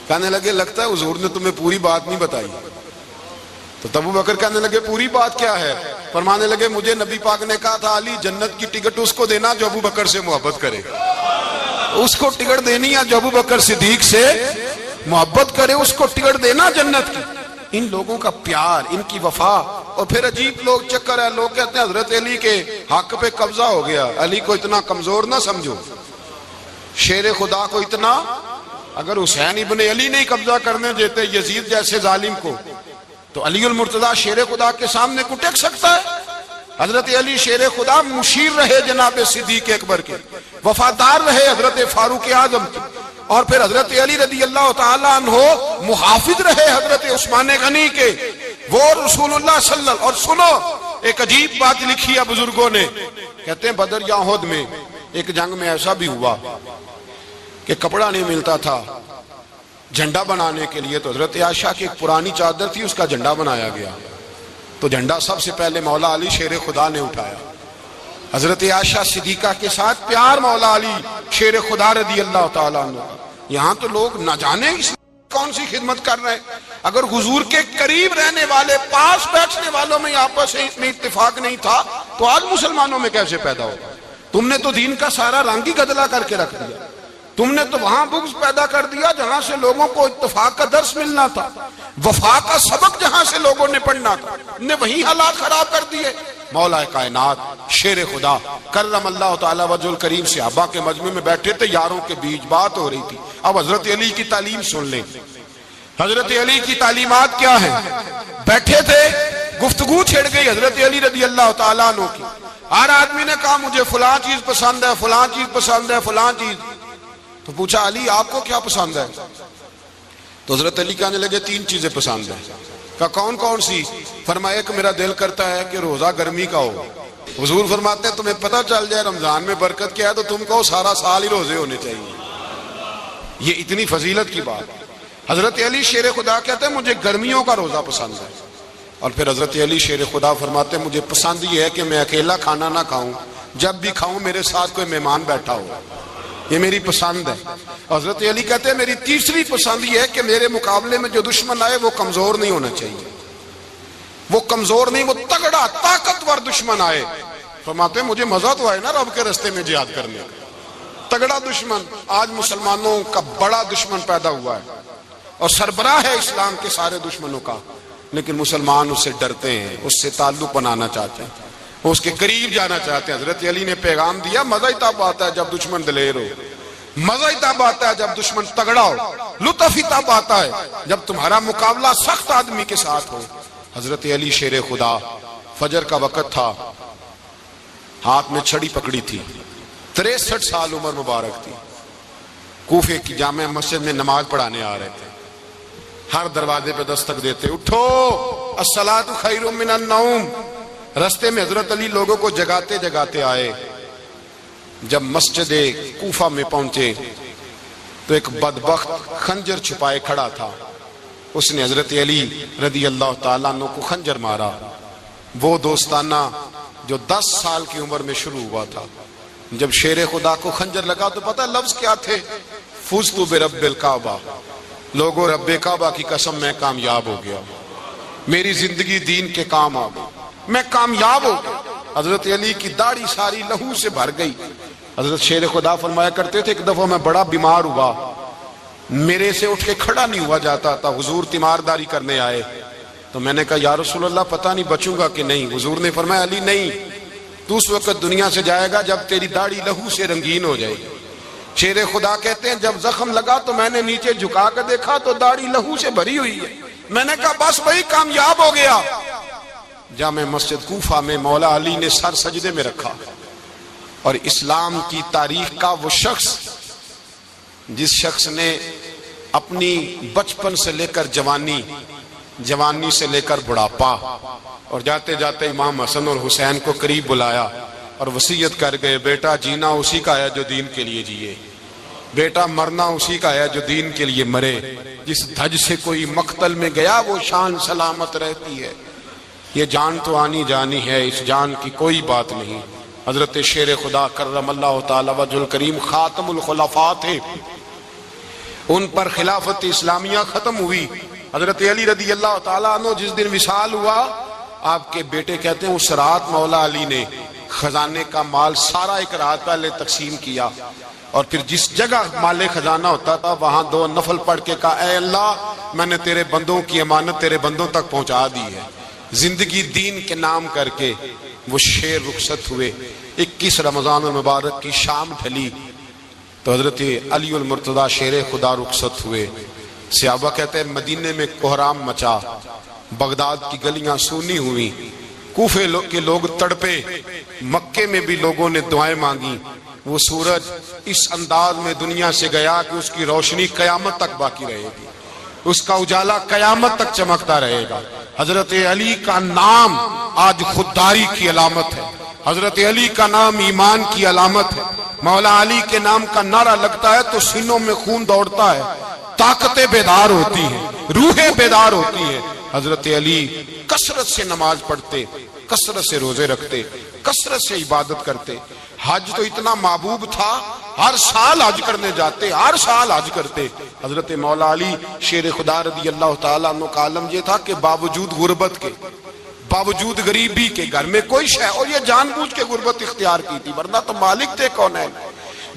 کہنے لگے لگتا ہے حضور نے تمہیں پوری بات نہیں بتائی۔ تو ابو بکر کہنے لگے پوری بات کیا ہے؟ فرمانے لگے مجھے نبی پاک نے کہا تھا علی جنت کی ٹکٹ اس کو دینا جو ابو بکر سے محبت کرے، اس کو ٹکٹ دینی ہے جو ابو بکر صدیق سے محبت کرے، اس کو ٹکٹ دینا جنت کی۔ ان لوگوں کا پیار، ان کی وفا۔ اور پھر عجیب لوگ چکر ہے، لوگ کہتے ہیں حضرت علی کے حق پہ قبضہ ہو گیا، علی کو اتنا کمزور نہ سمجھو، شیر خدا کو اتنا، اگر حسین ابن علی نہیں قبضہ کرنے دیتے یزید جیسے ظالم کو تو علی المرتضیٰ شیر خدا کے سامنے کو ٹک سکتا ہے؟ حضرت علی شیر خدا مشیر رہے جناب صدیق اکبر کے، وفادار رہے حضرت فاروق اعظم کے، اور پھر حضرت علی رضی اللہ تعالیٰ عنہ محافظ رہے حضرت عثمان غنی کے، وہ رسول اللہ صلی اللہ علیہ وسلم۔ اور سنو ایک عجیب بات لکھی ہے بزرگوں نے، کہتے ہیں بدر یا احد میں ایک جنگ میں ایسا بھی ہوا کہ کپڑا نہیں ملتا تھا جھنڈا بنانے کے لیے، تو حضرت عائشہ کی ایک پرانی چادر تھی، اس کا جھنڈا بنایا گیا، تو جھنڈا سب سے پہلے مولا علی شیر خدا نے اٹھایا۔ حضرت عائشہ صدیقہ کے ساتھ پیار مولا علی شیر خدا رضی اللہ تعالیٰ عنہ۔ یہاں تو لوگ نہ جانے اس کون سی خدمت کر رہے ہیں۔ اگر حضور کے قریب رہنے والے پاس بیٹھنے والوں میں آپس میں اتفاق نہیں تھا تو آج مسلمانوں میں کیسے پیدا ہو؟ تم نے تو دین کا سارا رنگ ہی گدلا کر کے رکھ دیا، تم نے تو وہاں بغض پیدا کر دیا جہاں سے لوگوں کو اتفاق کا درس ملنا تھا، وفا کا سبق جہاں سے لوگوں نے پڑھنا تھا، نے وہی حالات خراب کر دیے۔ مولا کائنات شیر خدا کرم اللہ تعالیٰ وجہ الکریم صحابہ کے مجمع میں بیٹھے تھے، یاروں کے بیچ بات ہو رہی تھی۔ اب حضرت علی کی تعلیم سن لیں، حضرت علی کی تعلیمات کیا ہیں؟ بیٹھے تھے، گفتگو چھڑ گئی حضرت علی رضی اللہ تعالیٰ عنہ کی، ہر آدمی نے کہا مجھے فلاں چیز پسند ہے، فلاں چیز پسند ہے، فلاں چیز۔ تو پوچھا علی آپ کو کیا پسند ہے؟ تو حضرت علی کہنے لگے تین چیزیں پسند ہیں۔ کہا کون کون سی؟ فرمایا کہ میرا دل کرتا ہے کہ روزہ گرمی کا ہو۔ حضور فرماتے ہیں تمہیں پتہ چل جائے رمضان میں برکت کیا ہے تو تم کہو سارا سال ہی روزے ہونے چاہیے، یہ اتنی فضیلت کی بات۔ حضرت علی شیر خدا کہتے ہیں مجھے گرمیوں کا روزہ پسند ہے، اور پھر حضرت علی شیر خدا فرماتے ہیں مجھے پسند یہ ہے کہ میں اکیلا کھانا نہ کھاؤں، جب بھی کھاؤں میرے ساتھ کوئی مہمان بیٹھا ہو، یہ میری پسند ہے۔ حضرت علی کہتے ہیں میری تیسری پسند یہ ہے کہ میرے مقابلے میں جو دشمن آئے وہ کمزور نہیں ہونا چاہیے، وہ کمزور نہیں، وہ تگڑا طاقتور دشمن آئے۔ فرماتے ہیں مجھے مزہ تو آئے نا رب کے رستے میں جہاد کرنے کا، تگڑا دشمن۔ آج مسلمانوں کا بڑا دشمن پیدا ہوا ہے اور سربراہ ہے اسلام کے سارے دشمنوں کا، لیکن مسلمان اس سے ڈرتے ہیں، اس سے تعلق بنانا چاہتے ہیں، اس کے قریب جانا چاہتے ہیں۔ حضرت علی نے پیغام دیا مزہ ہی تب آتا ہے جب دشمن دلیر ہو، مزہ ہی تب آتا ہے جب دشمن تگڑا ہو، لطف ہی تب آتا ہے جب تمہارا مقابلہ سخت آدمی کے ساتھ ہو۔ حضرت علی شیر خدا، فجر کا وقت تھا، ہاتھ میں چھڑی پکڑی تھی، 63 سال عمر مبارک تھی، کوفے کی جامع مسجد میں نماز پڑھانے آ رہے تھے، ہر دروازے پہ دستک دیتے اٹھو الصلاۃ خیر من النوم۔ رستے میں حضرت علی لوگوں کو جگاتے جگاتے آئے، جب مسجد کوفہ میں پہنچے تو ایک بدبخت خنجر چھپائے کھڑا تھا، اس نے حضرت علی رضی اللہ تعالیٰ عنہ کو خنجر مارا. وہ دوستانہ جو 10 سال کی عمر میں شروع ہوا تھا. جب شیر خدا کو خنجر لگا تو پتہ لفظ کیا تھے؟ فزت برب الکعبہ. لوگوں رب کعبہ کی قسم میں کامیاب ہو گیا, میری زندگی دین کے کام آ گئی, میں کامیاب ہو گیا. حضرت علی کی داڑھی ساری لہو سے بھر گئی. حضرت شیر خدا فرمایا کرتے تھے ایک دفعہ میں بڑا بیمار ہوا, میرے سے اٹھ کے کھڑا نہیں ہوا جاتا تھا. حضور تیمارداری کرنے آئے تو میں نے کہا یا رسول اللہ پتہ نہیں بچوں گا کہ نہیں. حضور نے فرمایا علی نہیں, تو اس وقت دنیا سے جائے گا جب تیری داڑھی لہو سے رنگین ہو جائے گی. شیر خدا کہتے ہیں جب زخم لگا تو میں نے نیچے جھکا کر دیکھا تو داڑھی لہو سے بھری ہوئی ہے. میں نے کہا بس وہی کامیاب ہو گیا. جامع مسجد کوفہ میں مولا علی نے سر سجدے میں رکھا, اور اسلام کی تاریخ کا وہ شخص جس شخص نے اپنی بچپن سے لے کر جوانی سے لے کر بڑھاپا, اور جاتے جاتے امام حسن اور حسین کو قریب بلایا اور وصیت کر گئے بیٹا جینا اسی کا ہے جو دین کے لیے جیے, بیٹا مرنا اسی کا ہے جو دین کے لیے مرے. جس دھج سے کوئی مقتل میں گیا وہ شان سلامت رہتی ہے. یہ جان تو آنی جانی ہے, اس جان کی کوئی بات نہیں. حضرت شیر خدا کرم اللہ تعالی وجہ الکریم خاتم الخلفاء تھے, ان پر خلافت اسلامیہ ختم ہوئی. حضرت علی رضی اللہ تعالیٰ عنہ جس دن وصال ہوا, آپ کے بیٹے کہتے ہیں اس رات مولا علی نے خزانے کا مال سارا ایک رات پہلے تقسیم کیا, اور پھر جس جگہ مال خزانہ ہوتا تھا وہاں 2 نفل پڑھ کے کہا اے اللہ میں نے تیرے بندوں کی امانت تیرے بندوں تک پہنچا دی ہے. زندگی دین کے نام کر کے وہ شیر رخصت ہوئے. 21 رمضان المبارک کی شام ڈھلی تو حضرت علی المرتضیٰ شیر خدا رخصت ہوئے. صحابہ کہتے ہیں مدینے میں کوہرام مچا, بغداد کی گلیاں سونی ہوئی, کوفے کے لوگ تڑپے, مکے میں بھی لوگوں نے دعائیں مانگی. وہ سورج اس انداز میں دنیا سے گیا کہ اس کی روشنی قیامت تک باقی رہے گی, اس کا اجالا قیامت تک چمکتا رہے گا. حضرت علی کا نام آج خودداری کی علامت ہے, حضرت علی کا نام ایمان کی علامت ہے. مولا علی کے نام کا نعرہ لگتا ہے تو سینوں میں خون دوڑتا ہے, طاقتیں بیدار ہوتی ہیں, روحیں بیدار ہوتی ہیں. حضرت علی کثرت سے نماز پڑھتے, کثرت سے روزے رکھتے, کثرت سے عبادت کرتے. حج تو اتنا محبوب تھا, ہر سال حج کرنے جاتے, ہر سال حج کرتے. حضرت مولا علی شیر خدا رضی اللہ تعالیٰ عنہ کا عالم یہ تھا کہ باوجود غربت کے, باوجود غریبی کے, گھر میں کوئی شے, اور یہ جان بوجھ کے غربت اختیار کی تھی ورنہ تو مالک تھے کون ہے,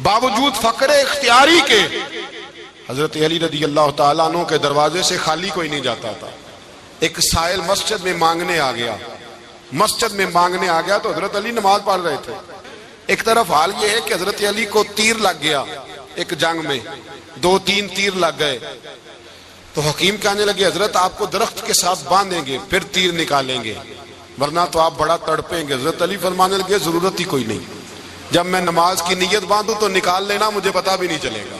باوجود فقر اختیاری کے حضرت علی رضی اللہ تعالیٰ عنہ کے دروازے سے خالی کوئی نہیں جاتا تھا. ایک سائل مسجد میں مانگنے آ گیا تو حضرت علی نماز پڑھ رہے تھے. ایک طرف حال یہ ہے کہ حضرت علی کو تیر لگ گیا, ایک جنگ میں 2-3 تیر لگ گئے تو حکیم کہنے لگے حضرت آپ کو درخت کے ساتھ باندھیں گے پھر تیر نکالیں گے ورنہ تو آپ بڑا تڑپیں گے. حضرت علی فرمانے لگے ضرورت ہی کوئی نہیں, جب میں نماز کی نیت باندھوں تو نکال لینا, مجھے پتا بھی نہیں چلے گا.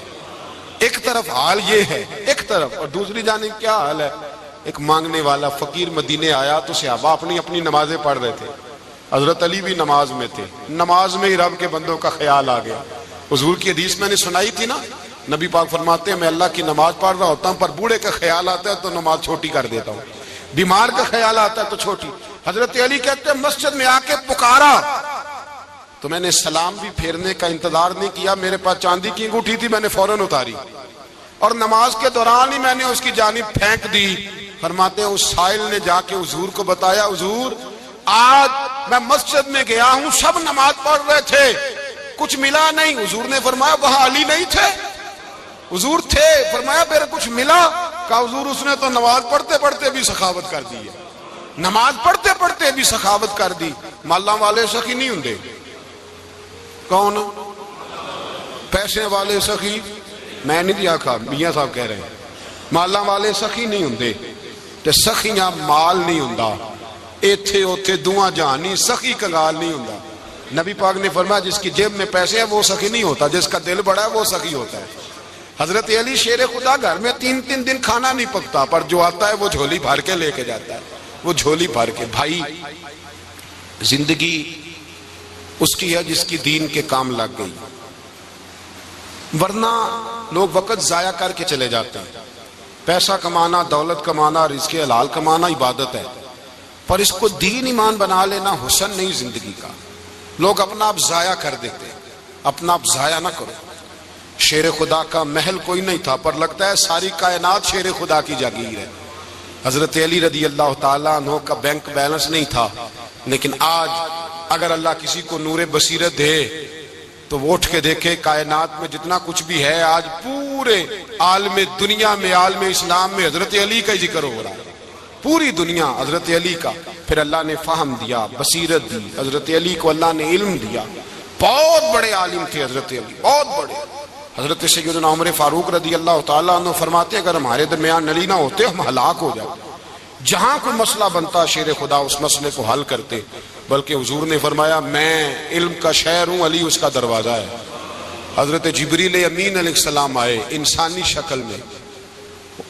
ایک طرف حال یہ ہے, ایک طرف, اور دوسری جانب کیا حال ہے. ایک مانگنے والا فقیر مدینے آیا تو صحابہ اپنی نمازیں پڑھ رہے تھے, حضرت علی بھی نماز میں تھے. نماز میں ہی رب کے بندوں کا خیال آ گیا. حضور کی حدیث میں نے سنائی تھی نا, نبی پاک فرماتے ہیں میں اللہ کی نماز پڑھ رہا ہوتا ہوں پر بوڑھے کا خیال آتا ہے تو نماز چھوٹی کر دیتا ہوں, بیمار کا خیال آتا ہے تو چھوٹی. حضرت علی کہتے ہیں مسجد میں آ کے پکارا تو میں نے سلام بھی پھیرنے کا انتظار نہیں کیا, میرے پاس چاندی کی انگوٹھی تھی, میں نے فوراً اتاری اور نماز کے دوران ہی میں نے اس کی جانب پھینک دی. فرماتے ہیں اس سائل نے جا کے حضور کو بتایا, حضور آج میں مسجد میں گیا ہوں, سب نماز پڑھ رہے تھے, کچھ ملا نہیں. حضور نے فرمایا وہاں علی نہیں تھے؟ حضور تھے. فرمایا پھر کچھ ملا؟ کہا حضور اس نے تو نماز پڑھتے پڑھتے بھی سخاوت کر دی ہے, نماز پڑھتے پڑھتے بھی سخاوت کر دی. مالاں والے سخی نہیں ہوندے, کون پیسے والے سخی, میں نہیں دیا کھا, میاں صاحب کہہ رہے ہیں مالاں والے سخی نہیں ہوندے, تے سخیاں مال نہیں ہوندا, ایتھے اوتھے دعا جہانی, سخی کنگال نہیں ہوندا. نبی پاک نے فرمایا جس کی جیب میں پیسے ہیں وہ سخی نہیں ہوتا, جس کا دل بڑا ہے وہ سخی ہوتا ہے. حضرت علی شیر خدا گھر میں 3 دن کھانا نہیں پکتا پر جو آتا ہے وہ جھولی بھر کے لے کے جاتا ہے, وہ جھولی بھر کے. بھائی زندگی اس کی ہے جس کی دین کے کام لگ گئی, ورنہ لوگ وقت ضائع کر کے چلے جاتے ہیں. پیسہ کمانا، دولت کمانا، رزق حلال کمانا عبادت ہے، پر اس کو دین ایمان بنا لینا حسن نہیں زندگی کا۔ لوگ اپنا آپ ضائع کر دیتے، اپنا آپ ضائع نہ کرو۔ شیر خدا کا محل کوئی نہیں تھا، پر لگتا ہے ساری کائنات شیر خدا کی جاگیر ہے۔ حضرت علی رضی اللہ تعالیٰ عنہ کا بینک بیلنس نہیں تھا، لیکن آج اگر اللہ کسی کو نور بصیرت دے تو وہ اٹھ کے دیکھے کائنات میں جتنا کچھ بھی ہے، آج پورے عالم دنیا میں، عالم اسلام میں حضرت علی کا ذکر ہو رہا ہے، پوری دنیا حضرت علی کا۔ پھر اللہ نے فہم دیا، بصیرت دی، حضرت علی کو اللہ نے علم دیا۔ بہت بڑے عالم تھے حضرت علی، بہت بڑے۔ حضرت سیدنا عمر فاروق رضی اللہ تعالیٰ عنہ فرماتے ہیں اگر ہمارے درمیان علی نہ ہوتے ہم ہلاک ہو جاتے، جہاں کوئی مسئلہ بنتا شیر خدا اس مسئلے کو حل کرتے، بلکہ حضور نے فرمایا میں علم کا شہر ہوں، علی اس کا دروازہ ہے۔ حضرت جبریل امین علیہ السلام آئے انسانی شکل میں،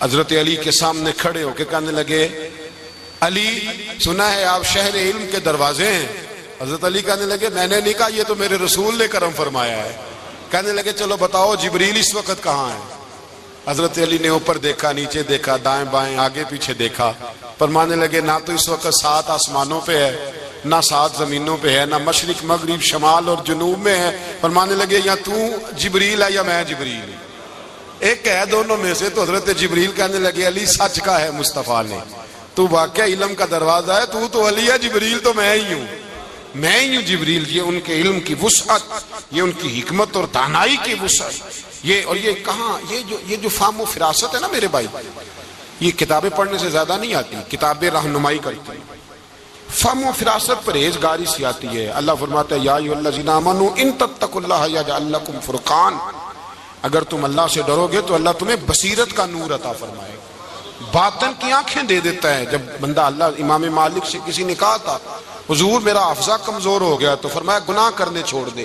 حضرت علی کے سامنے کھڑے ہو کے کہنے لگے علی سنا ہے آپ شہر علم کے دروازے ہیں۔ حضرت علی کہنے لگے میں نے نہیں کہا، یہ تو میرے رسول نے کرم فرمایا ہے۔ کہنے لگے چلو بتاؤ جبریل اس وقت کہاں ہے؟ حضرت علی نے اوپر دیکھا، نیچے دیکھا، دائیں بائیں آگے پیچھے دیکھا، فرمانے لگے نہ تو اس وقت 7 آسمانوں پہ ہے، نہ 7 زمینوں پہ ہے، نہ مشرق مغرب شمال اور جنوب میں ہے۔ فرمانے لگے یا تو جبریل ہے یا میں جبریل ہوں، ایک ہے دونوں میں سے۔ تو حضرت جبریل کہنے لگے علی سچ کا ہے مصطفیٰ نے، تو واقعہ علم کا دروازہ ہے، تو علی ہے، جبریل تو میں ہی ہوں، میں ہی ہوں جبریل۔ یہ ان کے علم کی وسعت، یہ ان کی حکمت اور دانائی کی وسعت، یہ کہاں یہ جو فہم و فراست ہے نا میرے بھائی، یہ کتابیں پڑھنے سے زیادہ نہیں آتی، کتابیں رہنمائی کرتی ہیں۔ فہم و فراست پرہیزگاری سے آتی ہے۔ اللہ فرماتا ہے یا ایھا الذین آمنوا ان تتقوا اللہ یجعل لکم فرقان، اگر تم اللہ سے ڈرو گے تو اللہ تمہیں بصیرت کا نور عطا فرمائے گا، باطن کی آنکھیں دے دیتا ہے۔ جب بندہ اللہ امام مالک سے کسی نے کہا تھا حضور میرا حافظہ کمزور ہو گیا، تو فرمایا گناہ کرنے چھوڑ دے،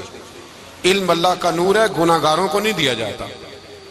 علم اللہ کا نور ہے، گناہ گاروں کو نہیں دیا جاتا۔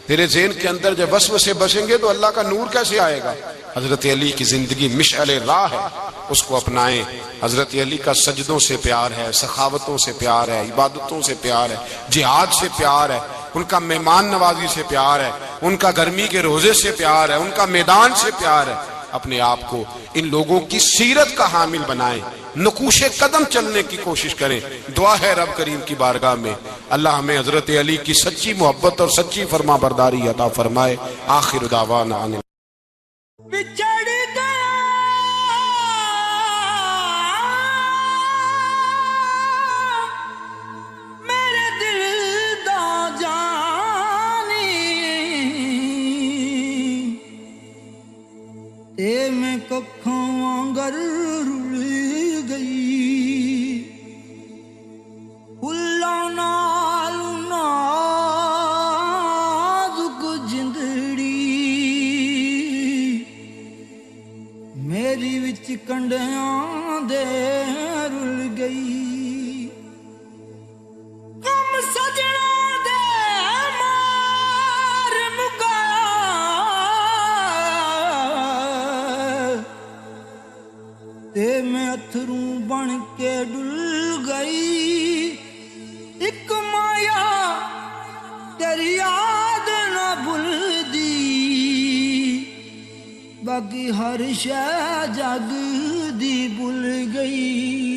تیرے ذہن کے اندر جب وسوسے بسیں گے تو اللہ کا نور کیسے آئے گا؟ حضرت علی کی زندگی مشعل راہ ہے، اس کو اپنائیں۔ حضرت علی کا سجدوں سے پیار ہے، سخاوتوں سے پیار ہے، عبادتوں سے پیار ہے، جہاد سے پیار ہے، ان کا مہمان نوازی سے پیار ہے، ان کا گرمی کے روزے سے پیار ہے، ان کا میدان سے پیار ہے۔ اپنے آپ کو ان لوگوں کی سیرت کا حامل بنائیں، نقوش قدم چلنے کی کوشش کریں۔ دعا ہے رب کریم کی بارگاہ میں اللہ ہمیں حضرت علی کی سچی محبت اور سچی فرما برداری عطا فرمائے۔ آخر دعوانا ان بچھڑ گیا میرے دل دا جانی تے میں ککھاں وانگر رل گئی، پھلاں نال نازک جندڑی میری وچ کنڈیاں دے رل گئی، غم سجنا دے مار مکا تے میں اتھروں بن کے ڈل گئی، ایک مایا تیری یاد نہ بھلدی، باقی ہر شے جگ دی بھول گئی۔